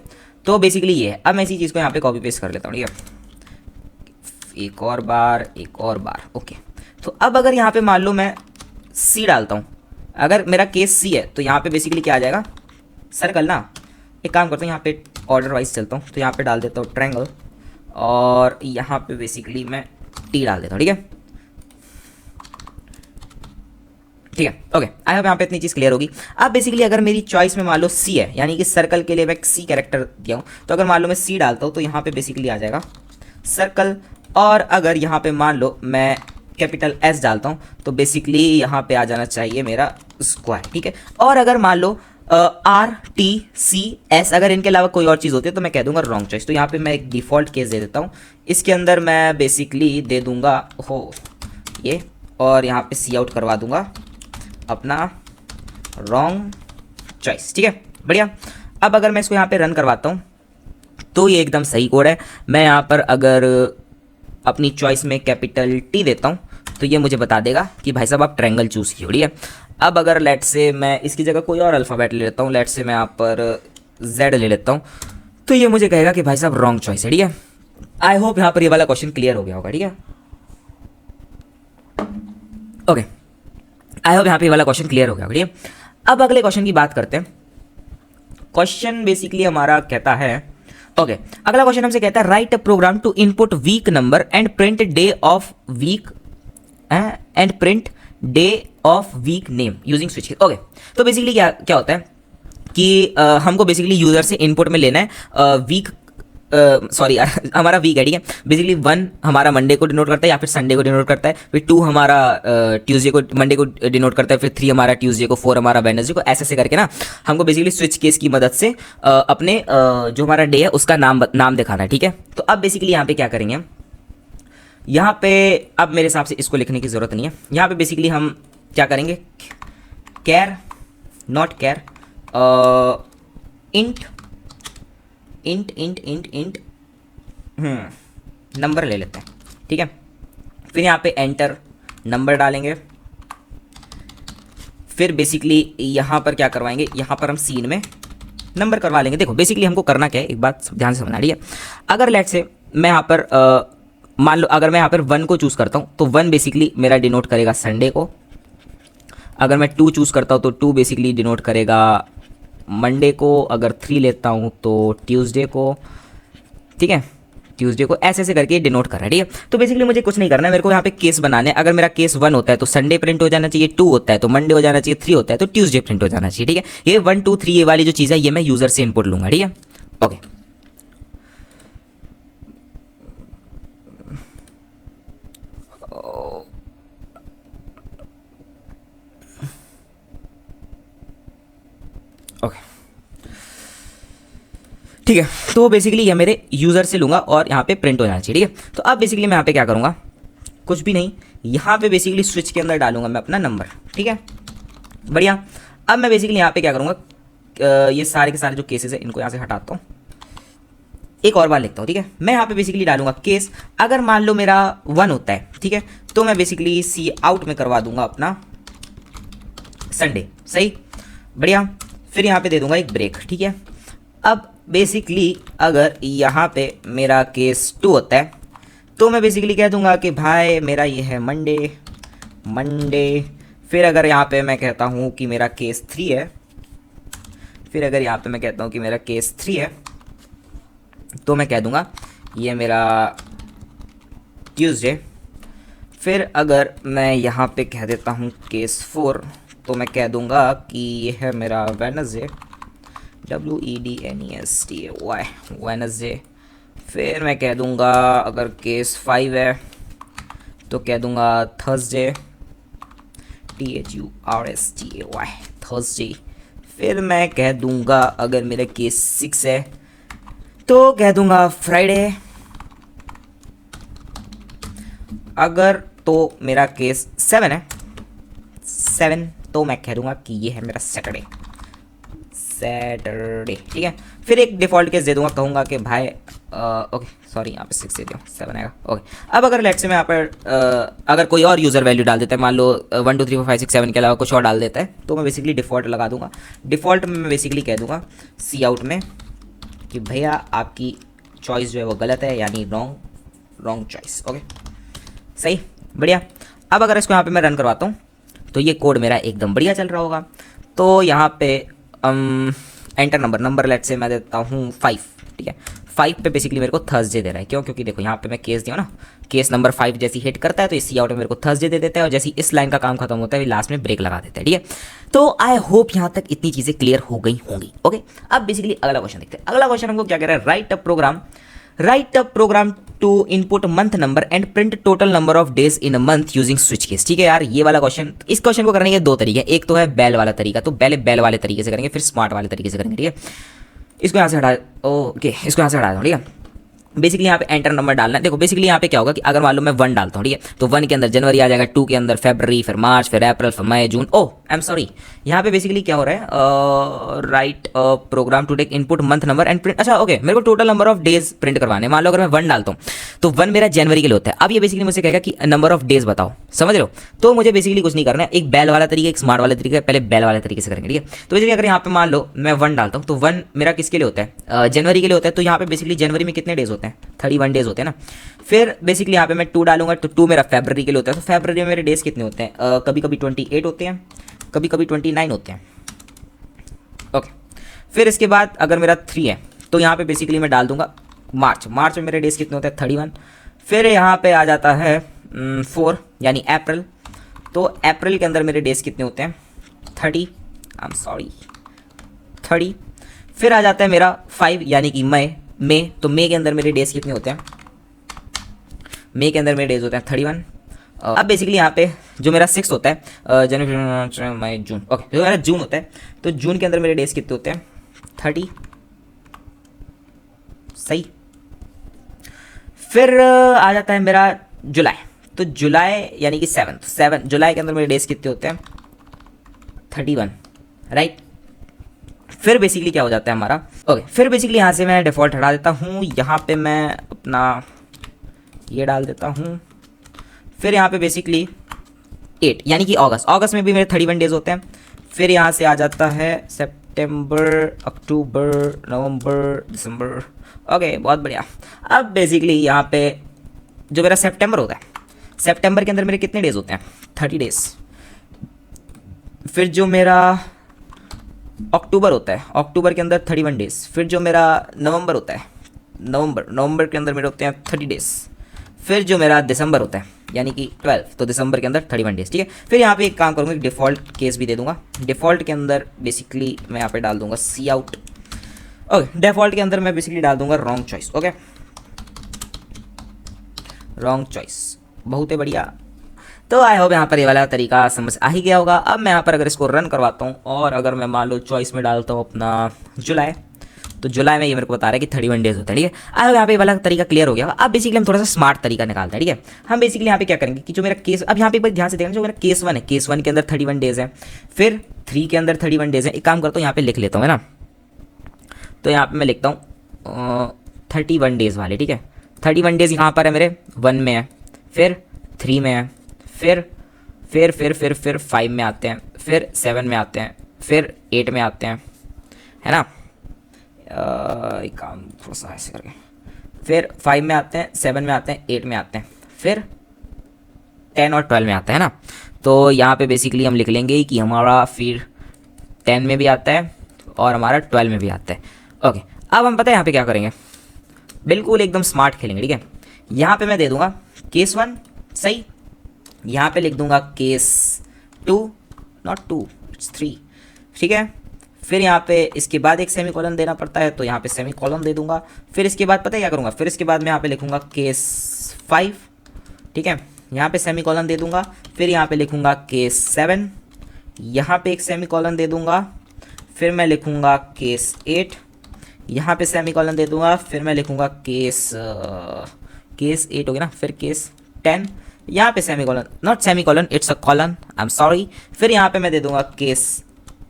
तो बेसिकली ये है। अब मैं इसी चीज़ को यहाँ पे कॉपी पेस्ट कर लेता हूँ, ठीक है, एक और बार, ओके। तो अब अगर यहाँ पे मान लो मैं सी डालता हूँ, अगर मेरा केस सी है तो यहाँ पे बेसिकली क्या आ जाएगा, सर्कल ना। एक काम करता हूँ, यहाँ पे ऑर्डर वाइज चलता हूँ, तो यहाँ पे डाल देता हूँ ट्रायंगल, और यहाँ पे बेसिकली मैं टी डाल देता हूँ, ठीक है, ठीक है, ओके। आई होप यहाँ पे इतनी चीज़ क्लियर होगी। अब बेसिकली अगर मेरी चॉइस में मान लो सी है, यानी कि सर्कल के लिए मैं सी कैरेक्टर दिया हूँ, तो अगर मान लो मैं सी डालता हूँ तो यहाँ पे बेसिकली आ जाएगा सर्कल। और अगर यहाँ पे मान लो मैं कैपिटल एस डालता हूँ तो बेसिकली यहाँ पे आ जाना चाहिए मेरा स्क्वायर, ठीक है। और अगर मान लो आर टी सी एस, अगर इनके अलावा कोई और चीज़ होती है तो मैं कह दूंगा रॉन्ग चॉइस। तो यहाँ पे मैं एक डिफ़ॉल्ट केस दे देता हूँ, इसके अंदर मैं बेसिकली दे दूंगा हो ये, और यहाँ पे सी आउट करवा दूंगा अपना रॉन्ग चॉइस, ठीक है, बढ़िया। अब अगर मैं इसको यहाँ पे रन करवाता हूँ तो ये एकदम सही कोड है। मैं यहाँ पर अगर अपनी चॉइस में कैपिटल टी देता हूँ तो ये मुझे बता देगा कि भाई साहब आप ट्रायंगल चूज़ किए, ठीक है। अब अगर लेट से मैं इसकी जगह कोई और अल्फ़ाबेट ले लेता हूँ, लेट से मैं यहाँ पर जेड ले लेता हूँ, तो ये मुझे कहेगा कि भाई साहब रॉन्ग चॉइस है, ठीक है। आई होप यहाँ पर ये वाला क्वेश्चन क्लियर हो गया होगा, ठीक है। ओके, आई होप यहाँ पे वाला क्वेश्चन क्लियर हो गया। बढ़िया, अब अगले क्वेश्चन की बात करते हैं। क्वेश्चन बेसिकली हमारा कहता है, ओके, अगला क्वेश्चन हमसे कहता है write a program to input week number and print day of week and print day of week name using switch case. Okay, तो बेसिकली क्या क्या होता है कि हमको बेसिकली यूजर से इनपुट में लेना है वीक, सॉरी हमारा वीक है, ठीक है। बेसिकली 1 हमारा मंडे को डिनोट करता है या फिर संडे को डिनोट करता है, फिर 2 हमारा ट्यूसडे को मंडे को डिनोट करता है, फिर 3 हमारा ट्यूसडे को, 4 हमारा वेडनेसडे को, ऐसे ऐसे करके ना हमको बेसिकली स्विच केस की मदद से अपने जो हमारा डे है उसका नाम दिखाना है, ठीक है। तो अब बेसिकली यहाँ पे क्या करेंगे, यहाँ पे अब मेरे हिसाब से इसको लिखने की ज़रूरत नहीं है। यहाँ पे बेसिकली हम क्या करेंगे, कैर नॉट कैर int int int int int number ले लेते हैं, ठीक है। फिर यहाँ पे एंटर नंबर डालेंगे, फिर बेसिकली यहाँ पर क्या करवाएंगे, यहाँ पर हम सीन में नंबर करवा लेंगे। देखो बेसिकली हमको करना क्या है, एक बात ध्यान से समझना, ठीक है। अगर लेट से मैं यहाँ पर मान लो अगर मैं यहाँ पर 1 को चूज़ करता हूँ तो 1 बेसिकली मेरा डिनोट करेगा संडे को। अगर मैं 2 चूज़ करता हूँ तो 2 बेसिकली डिनोट करेगा मंडे को। अगर 3 लेता हूँ तो ट्यूसडे को, ठीक है, ट्यूसडे को, ऐसे ऐसे करके डिनोट कर रहा है, ठीक है। तो बेसिकली मुझे कुछ नहीं करना है, मेरे को यहाँ पे केस बनाने हैं। अगर मेरा केस 1 होता है तो संडे प्रिंट हो जाना चाहिए, 2 होता है तो मंडे हो जाना चाहिए, 3 होता है तो ट्यूसडे प्रिंट हो जाना चाहिए, ठीक है। ये 1 2 3 ये वाली जो चीज़ है ये मैं यूज़र से इनपुट लूँगा, ठीक है। ओके, ओके, ठीक है। तो बेसिकली ये मेरे यूज़र से लूँगा और यहाँ पे प्रिंट हो जाना चाहिए, ठीक है। तो अब बेसिकली मैं यहाँ पे क्या करूँगा, कुछ भी नहीं, यहाँ पे बेसिकली स्विच के अंदर डालूंगा मैं अपना नंबर, ठीक है, बढ़िया। अब मैं बेसिकली यहाँ पे क्या करूँगा, ये सारे के सारे जो केसेस है इनको यहाँ से हटाता हूँ, एक और बार लिखता हूँ, ठीक है। मैं यहाँ पे बेसिकली डालूंगा केस, अगर मान लो मेरा 1 होता है, ठीक है, तो मैं बेसिकली सी आउट में करवा दूंगा अपना संडे, सही, बढ़िया। फिर यहाँ पे दे दूंगा एक ब्रेक, ठीक है। अब बेसिकली अगर यहाँ पे मेरा केस 2 होता है तो मैं बेसिकली कह दूंगा कि भाई मेरा ये है मंडे मंडे। फिर अगर यहाँ पे मैं कहता हूँ कि मेरा केस 3 है, फिर अगर यहाँ पे मैं कहता हूँ कि मेरा केस 3 है तो मैं कह दूंगा ये मेरा ट्यूसडे। फिर अगर मैं यहाँ पे कह देता हूँ केस 4 तो मैं कह दूंगा कि ये है मेरा वेडनेसडे, WEDNESDAY, वेडनेसडे। फिर मैं कह दूंगा अगर केस 5 है तो कह दूंगा थर्सडे, THURSDAY, थर्सडे। फिर मैं कह दूंगा अगर मेरा केस 6 है तो कह दूंगा फ्राइडे। अगर तो मेरा केस 7 है, 7, तो मैं कह दूंगा कि ये है मेरा सैटरडे, ठीक है। फिर एक डिफ़ॉल्ट केस दे दूंगा, कहूँगा कि भाई ओके सॉरी यहाँ पे 6 दे दूँ, 7 आएगा, ओके। अब अगर लेट से मैं यहाँ पर अगर कोई और यूज़र वैल्यू डाल देता है, मान लो 1 2 3 4 5 6 7 के अलावा कुछ और डाल देता है, तो मैं बेसिकली डिफ़ॉल्ट लगा दूंगा। डिफ़ॉल्ट में मैं बेसिकली कह दूंगा सी आउट में कि भैया आपकी चॉइस जो है वो गलत है, यानी रॉन्ग चॉइस, ओके, सही, बढ़िया। अब अगर इसको यहाँ पे मैं रन करवाता हूँ तो ये कोड मेरा एकदम बढ़िया चल रहा होगा। तो यहाँ पे एंटर नंबर लेट से मैं देता हूँ 5, ठीक है। 5 पे बेसिकली मेरे को थर्सडे दे रहा है, क्यों, क्योंकि देखो यहाँ पे मैं केस दिया ना, केस नंबर 5 जैसी हिट करता है तो इसी आउट में मेरे को थर्सडे दे देता है, और जैसी इस लाइन का काम खत्म होता है लास्ट में ब्रेक लगा देता है, ठीक है। तो आई होप यहाँ तक इतनी चीज़ें क्लियर हो गई होंगी, ओके। अब बेसिकली अगला क्वेश्चन देखते हैं। अगला क्वेश्चन हमको क्या कह रहा है, write a program to input month number and print total number of days in a month using switch case, ठीक है यार। ये वाला क्वेश्चन, इस क्वेश्चन को करने के 2 तरीके, एक तो है बेल वाला तरीका, तो पहले बेल वाले तरीके से करेंगे, फिर स्मार्ट वाले तरीके से करेंगे, ठीक है। इसको यहाँ से हटा, ओके, इसको यहाँ से हटा दो, ठीक है। बेसिकली यहाँ पे एंटर नंबर डालना है। देखो बेसिकली यहाँ पे क्या होगा कि अगर मान लो मैं 1 डालता हूँ, ठीक है, तो 1 के अंदर जनवरी आ जाएगा, 2 के अंदर फरवरी, फिर मार्च, फिर अप्रैल, फिर मई, जून। ओह आई एम सॉरी, यहाँ पे बेसिकली क्या हो रहा है, write program to take input month number and print, अच्छा ओके, मेरे को total number of days print करवाने। मान लो अगर मैं 1 डालता हूँ तो 1 मेरा जनवरी के लिए होता है। अब ये बेसिकली मुझसे कहेगा कि नंबर ऑफ डेज बताओ, समझ रहे हो। तो मुझे बेसिकली कुछ नहीं करना है, एक बेल वाला तरीका, एक स्मार्ट वाला तरीका, पहले बेल वाले तरीके से करेंगे, ठीक है। तो बेसिकली अगर यहाँ पे मान लो मैं 1 डालता हूँ तो 1 मेरा किसके लिए होता है, जनवरी के लिए होता है। तो यहाँ पे बेसिकली जनवरी में कितने डेज होते हैं, होते हैं, 31 डेज होते हैं ना। फिर बेसिकली यहाँ पे मैं 2 डालूंगा तो 2 मेरा फरवरी के लिए होता है। तो फरवरी में मेरे डेज कितने होते हैं, कभी कभी 28 होते हैं, कभी कभी 29 होते हैं। ओके, फिर इसके बाद अगर मेरा 3 है तो यहाँ पे बेसिकली मैं डाल दूंगा मार्च। मार्च में मेरे डेज कितने होते हैं, 31। फिर यहाँ पे आ जाता है 4 यानी अप्रैल। तो अप्रैल के अंदर मेरे डेज कितने होते हैं, 30 30। फिर आ जाता है मेरा 5 यानी कि मई। तो मई के अंदर मेरे डेज कितने होते हैं, मई के अंदर मेरे डेज होते हैं 31। अब बेसिकली यहाँ पे जो मेरा 6 होता है जनवरी मई जून, ओके जो मेरा जून होता है तो जून के अंदर मेरे डेज कितने होते हैं, 30। सही। फिर आ जाता है मेरा जुलाई। तो जुलाई यानी कि 7 जुलाई के अंदर मेरे डेज कितने होते हैं, 31, राइट। फिर बेसिकली क्या हो जाता है हमारा, ओके फिर बेसिकली यहाँ से मैं डिफ़ॉल्ट हटा देता हूँ, यहाँ पे मैं अपना ये डाल देता हूँ। फिर यहाँ पे बेसिकली 8 यानी कि अगस्त में भी मेरे 31 डेज होते हैं। फिर यहाँ से आ जाता है सितंबर, अक्टूबर, नवंबर, दिसंबर। ओके बहुत बढ़िया। अब बेसिकली यहाँ पे जो मेरा सितंबर होता है, सितंबर के अंदर मेरे कितने डेज होते हैं, 30 डेज। फिर जो मेरा अक्टूबर होता है, अक्टूबर के अंदर 31 डेज। फिर जो मेरा नवंबर होता है, नवंबर के अंदर मेरे होते हैं 30 डेज। फिर जो मेरा दिसंबर होता है यानी कि 12, तो दिसंबर के अंदर 31 डेज, ठीक है। फिर यहाँ पे एक काम करूँगा, डिफ़ॉल्ट केस भी दे दूंगा। डिफ़ॉल्ट के अंदर बेसिकली मैं यहाँ पे डाल दूंगा सी आउट। ओके, डिफ़ॉल्ट के अंदर मैं बेसिकली डाल दूंगा wrong choice. Okay, wrong choice, बहुत ही बढ़िया। तो आई होप यहाँ पर ये वाला तरीका समझ आ ही गया होगा। अब मैं यहाँ पर अगर इसको रन करवाता हूँ और अगर मैं मान लो चॉइस में डालता हूँ अपना जुलाई, तो जुलाई में ये मेरे को बता रहा है कि 31 डेज होता है, ठीक है। अब यहाँ पे वाला तरीका क्लियर हो गया। अब बेसिकली हम थोड़ा सा स्मार्ट तरीका निकालते हैं, ठीक है। हम बेसिकली यहाँ पे क्या करेंगे कि जो मेरा केस, अब यहाँ पे एक बार ध्यान से देखना, जो मेरा केस 1 है, केस 1 के अंदर 31 डेज है, फिर 3 के अंदर 31 डेज है। एक काम करता हूँ, यहाँ पे लिख लेता हूँ, है ना। तो यहाँ पे मैं लिखता हूँ 31 डेज वाले, ठीक है। 31 डेज यहाँ पर है मेरे 1 में है, फिर 3 में है, फिर 5 में आते हैं, फिर 7 में आते हैं, फिर 8 में आते हैं, है ना। एक काम थोड़ा सा ऐसे करके, फिर 5 में आते हैं, 7 में आते हैं, 8 में आते हैं, फिर 10 और 12 में आता है ना। तो यहाँ पे बेसिकली हम लिख लेंगे कि हमारा फिर 10 में भी आता है और हमारा 12 में भी आता है। ओके, अब हम पता है यहाँ पे क्या करेंगे, बिल्कुल एकदम स्मार्ट खेलेंगे, ठीक है। यहाँ पे मैं दे दूंगा केस 1, सही। यहाँ पे लिख दूंगा केस 2, नॉट 2 इट्स 3, ठीक है। फिर यहाँ पे इसके बाद एक सेमी कॉलन देना पड़ता है, तो यहाँ पे सेमी कॉलन दे दूंगा। फिर इसके बाद पता है क्या करूँगा, फिर इसके बाद मैं यहाँ पे लिखूंगा केस 5, ठीक है। यहाँ पे सेमी कॉलन दे दूंगा। फिर यहाँ पे लिखूंगा केस 7, यहाँ पे एक सेमी कॉलन दे दूंगा। फिर मैं लिखूंगा केस 8, यहाँ पे सेमी कॉलन दे दूंगा। फिर मैं लिखूंगा केस 8 हो गया ना। फिर केस 10, यहाँ पे semi colon, not semi colon it's a colon, I am sorry. फिर यहाँ पे मैं दे दूंगा केस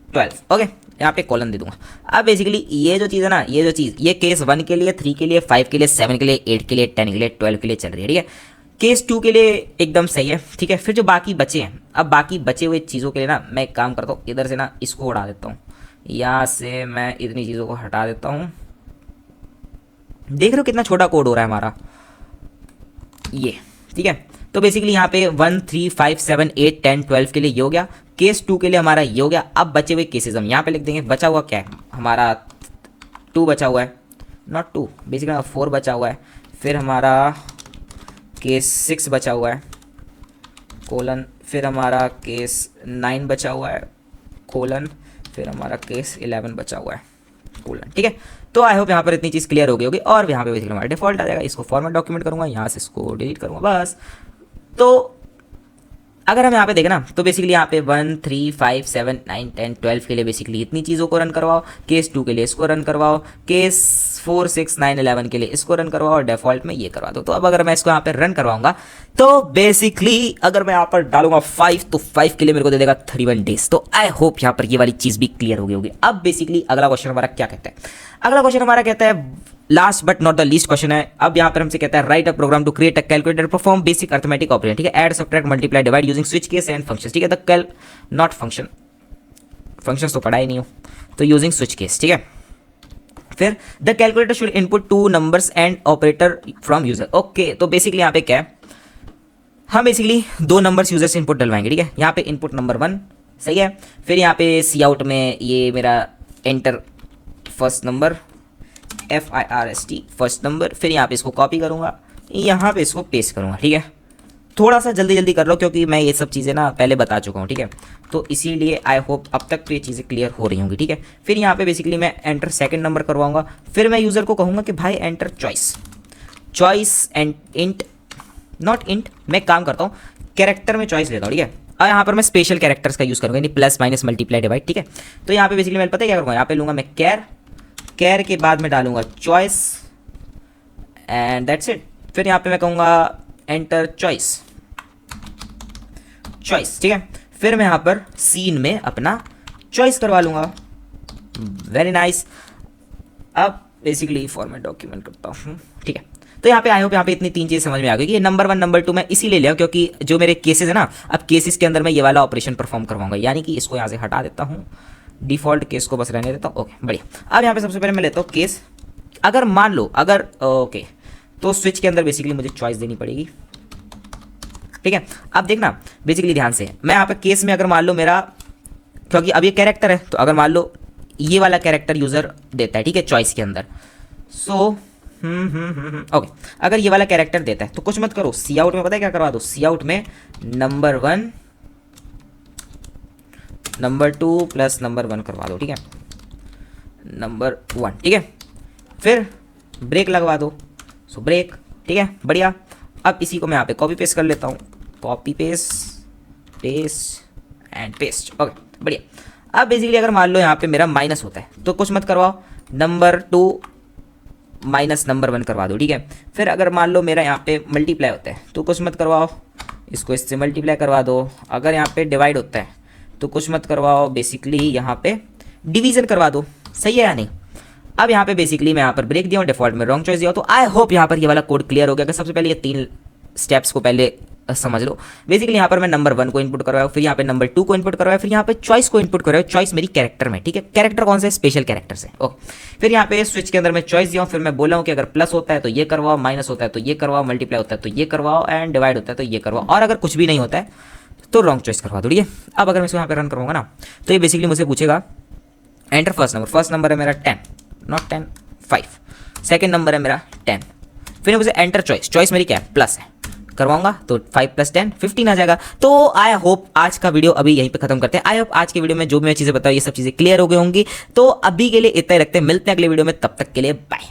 12, ओके, यहाँ पे कॉलन दे दूंगा। अब बेसिकली ये जो चीज़ है ना, ये केस 1 के लिए, 3 के लिए, 5 के लिए, 7 के लिए, 8 के लिए, 10 के लिए, 12 के लिए चल रही है, ठीक है। केस 2 के लिए एकदम सही है, ठीक है। फिर जो बाकी बचे हैं, अब बाकी बचे हुए चीज़ों के लिए ना मैं एक काम करता हूँ, इधर से ना इसको उड़ा देता हूँ, यहाँ से मैं इतनी चीज़ों को हटा देता हूँ। देख रहे हो कितना छोटा कोड हो रहा है हमारा ये, ठीक है। तो बेसिकली यहाँ पे 1, 3, 5, 7, 8, 10, 12 के लिए ये हो गया। केस 2 के लिए हमारा ये हो गया। अब बचे हुए केसेस हम यहाँ पे लिख देंगे। बचा हुआ क्या है हमारा, 2 बचा हुआ है, नॉट 2 बेसिकली 4 बचा हुआ है। फिर हमारा केस 6 बचा हुआ है, कोलन। फिर हमारा केस 9 बचा हुआ है, कोलन। फिर हमारा केस 11 बचा हुआ है, कोलन, ठीक है। तो आई होप यहाँ पर इतनी चीज़ क्लियर हो गई होगी। और यहाँ पे बेसिकली हमारा डिफॉल्ट आ जाएगा। इसको फॉर्मेट डॉक्यूमेंट करूँगा, यहाँ से इसको डिलीट करूँगा बस। तो अगर हम यहाँ पे देखें ना, तो बेसिकली यहाँ पे 1, 3, 5, 7, 9, 10, 12 के लिए बेसिकली इतनी चीज़ों को रन करवाओ। केस 2 के लिए इसको रन करवाओ। केस 4, 6, 9, 11 के लिए इसको रन करवाओ और डिफॉल्ट में ये करवा दो। तो अब अगर मैं इसको यहाँ पे रन करवाऊंगा तो बेसिकली अगर मैं यहाँ पर डालूंगा 5, तो 5 के लिए मेरे को दे देगा 31 डेज। तो आई होप यहाँ पर ये वाली चीज़ भी क्लियर हो गई होगी। अब बेसिकली अगला क्वेश्चन हमारा क्या कहता है, अगला क्वेश्चन हमारा कहता है last but not the least question है। अब यहाँ पर हमसे कहता है write a program to create a calculator perform basic arithmetic operation, ठीक है। Add, subtract, multiply, divide using switch case and functions, ठीक है। द कैल नॉट फंक्शंस तो पढ़ा ही नहीं हो, तो यूजिंग स्विच केस, ठीक है। फिर the calculator should input 2 numbers and operator from user. Okay, तो बेसिकली यहाँ पे क्या है, हम बेसिकली 2 नंबर्स यूजर से इनपुट डलवाएंगे, ठीक है। यहाँ पे इनपुट नंबर 1, सही है। फिर यहाँ पे सी आउट में ये मेरा enter first number, FIRST first number. फिर यहाँ पे इसको कॉपी करूँगा, यहाँ पे इसको पेस्ट करूँगा, ठीक है। थोड़ा सा जल्दी जल्दी कर लो क्योंकि मैं ये सब चीज़ें ना पहले बता चुका हूँ, ठीक है। तो इसीलिए आई होप अब तक तो ये चीज़ें क्लियर हो रही होंगी, ठीक है। फिर यहाँ पे बेसिकली मैं एंटर सेकंड नंबर करवाऊंगा। फिर मैं यूज़र को कहूँगा कि भाई enter choice and int, not int, मैं काम करता हूँ कैरेक्टर में चॉइस लेता हूँ, ठीक है। और यहाँ पर मैं स्पेशल कैरेक्टर्स का यूज़ करूँगा, यानी प्लस माइनस मल्टीप्लाई डिवाइड, ठीक है। तो यहाँ पे बेसिकली मैं पता है क्या करूँगा, यहाँ पे लूँगा मैं कैर के बाद मैं डालूंगा चॉइस एंड दैट्स इट। फिर यहाँ पे मैं कहूँगा एंटर चॉइस, ठीक है। फिर मैं यहाँ पर सीन में अपना चॉइस करवा लूँगा, वेरी नाइस। अब बेसिकली फॉर्मेट डॉक्यूमेंट करता हूँ, ठीक है। तो यहाँ पे आई होप यहाँ पे इतनी 3 चीज़ समझ में आ गई कि नंबर 1 नंबर 2 मैं इसीलिए लिया क्योंकि जो मेरे केसेस है ना, अब केसेस के अंदर मैं ये वाला ऑपरेशन परफॉर्म करवाऊंगा, यानी कि इसको यहाँ से हटा देता हूँ, डिफ़ॉल्ट केस को बस रहने देता हूँ। ओके, बढ़िया। अब यहाँ पे सबसे पहले मैं लेता हूँ केस, अगर मान लो अगर ओके, तो स्विच के अंदर बेसिकली मुझे चॉइस देनी पड़ेगी, ठीक है। अब देखना बेसिकली ध्यान से, मैं यहाँ पे केस में अगर मान लो मेरा, क्योंकि अब ये कैरेक्टर है, तो अगर मान लो ये वाला कैरेक्टर यूज़र देता है, ठीक है, चॉइस के अंदर। सो ओके, अगर ये वाला कैरेक्टर देता है तो कुछ मत करो, सी आउट में पता है क्या करवा दो, सी आउट में नंबर 1 नंबर 2 प्लस नंबर 1 करवा दो, ठीक है, नंबर 1, ठीक है। फिर ब्रेक लगवा दो, सो ब्रेक, ठीक है, बढ़िया। अब इसी को मैं यहाँ पे कॉपी पेस्ट कर लेता हूँ, copy paste and paste, okay, बढ़िया। अब बेसिकली अगर मान लो यहाँ पे मेरा माइनस होता है तो कुछ मत करवाओ, नंबर 2 माइनस नंबर 1 करवा दो, ठीक है। फिर अगर मान लो मेरा यहाँ पे मल्टीप्लाई होता है तो कुछ मत करवाओ, इसको इससे मल्टीप्लाई करवा दो। अगर यहाँ पे डिवाइड होता है तो कुछ मत करवाओ, बेसिकली यहाँ पे डिवीजन करवा दो, सही है या नहीं। अब यहाँ पे बेसिकली मैं यहाँ पर ब्रेक दिया हूँ, डिफॉल्ट में रॉन्ग चॉइस दिया, तो आई होप यहाँ पर ये वाला कोड क्लियर हो गया। कि सबसे पहले ये 3 स्टेप्स को पहले समझ लो। बेसिकली यहाँ पर मैं नंबर 1 को इनपुट करवाया, फिर यहाँ पे नंबर 2 को इनपुट करवाया, फिर यहाँ पे चॉइस को इनपुट करवाया, चॉइस मेरी कैरेक्टर में, ठीक है। कैरेक्टर कौन सा है, स्पेशल कैरेक्टर से, ओके। फिर यहाँ पे स्विच के अंदर मैं चॉइस दिया हूँ, फिर मैं बोला हूँ कि अगर प्लस होता है तो ये करवाओ, माइनस होता है तो ये करवाओ, मल्टीप्लाई होता है तो ये करवाओ, एंड डिवाइड होता है तो ये करवाओ, और अगर कुछ भी नहीं होता है तो रॉन्ग चॉइस करवा दो, ठीक है। अब अगर मैं इसको यहाँ पे रन करूँगा ना, तो ये बेसिकली मुझे पूछेगा एंटर फर्स्ट नंबर है मेरा 10, नॉट 10, 5, सेकेंड नंबर है मेरा 10। फिर मुझे एंटर चॉइस मेरी क्या है, प्लस है, करवाऊंगा तो 5 + 10 15 आ जाएगा। तो आई होप आज का वीडियो अभी यहीं पे खत्म करते हैं। आई होप आज के वीडियो में जो भी मैं चीज़ें बताऊँ ये सब चीज़ें क्लियर हो गई होंगी। तो अभी के लिए इतना ही रखते हैं, मिलते हैं अगले वीडियो में, तब तक के लिए बाय।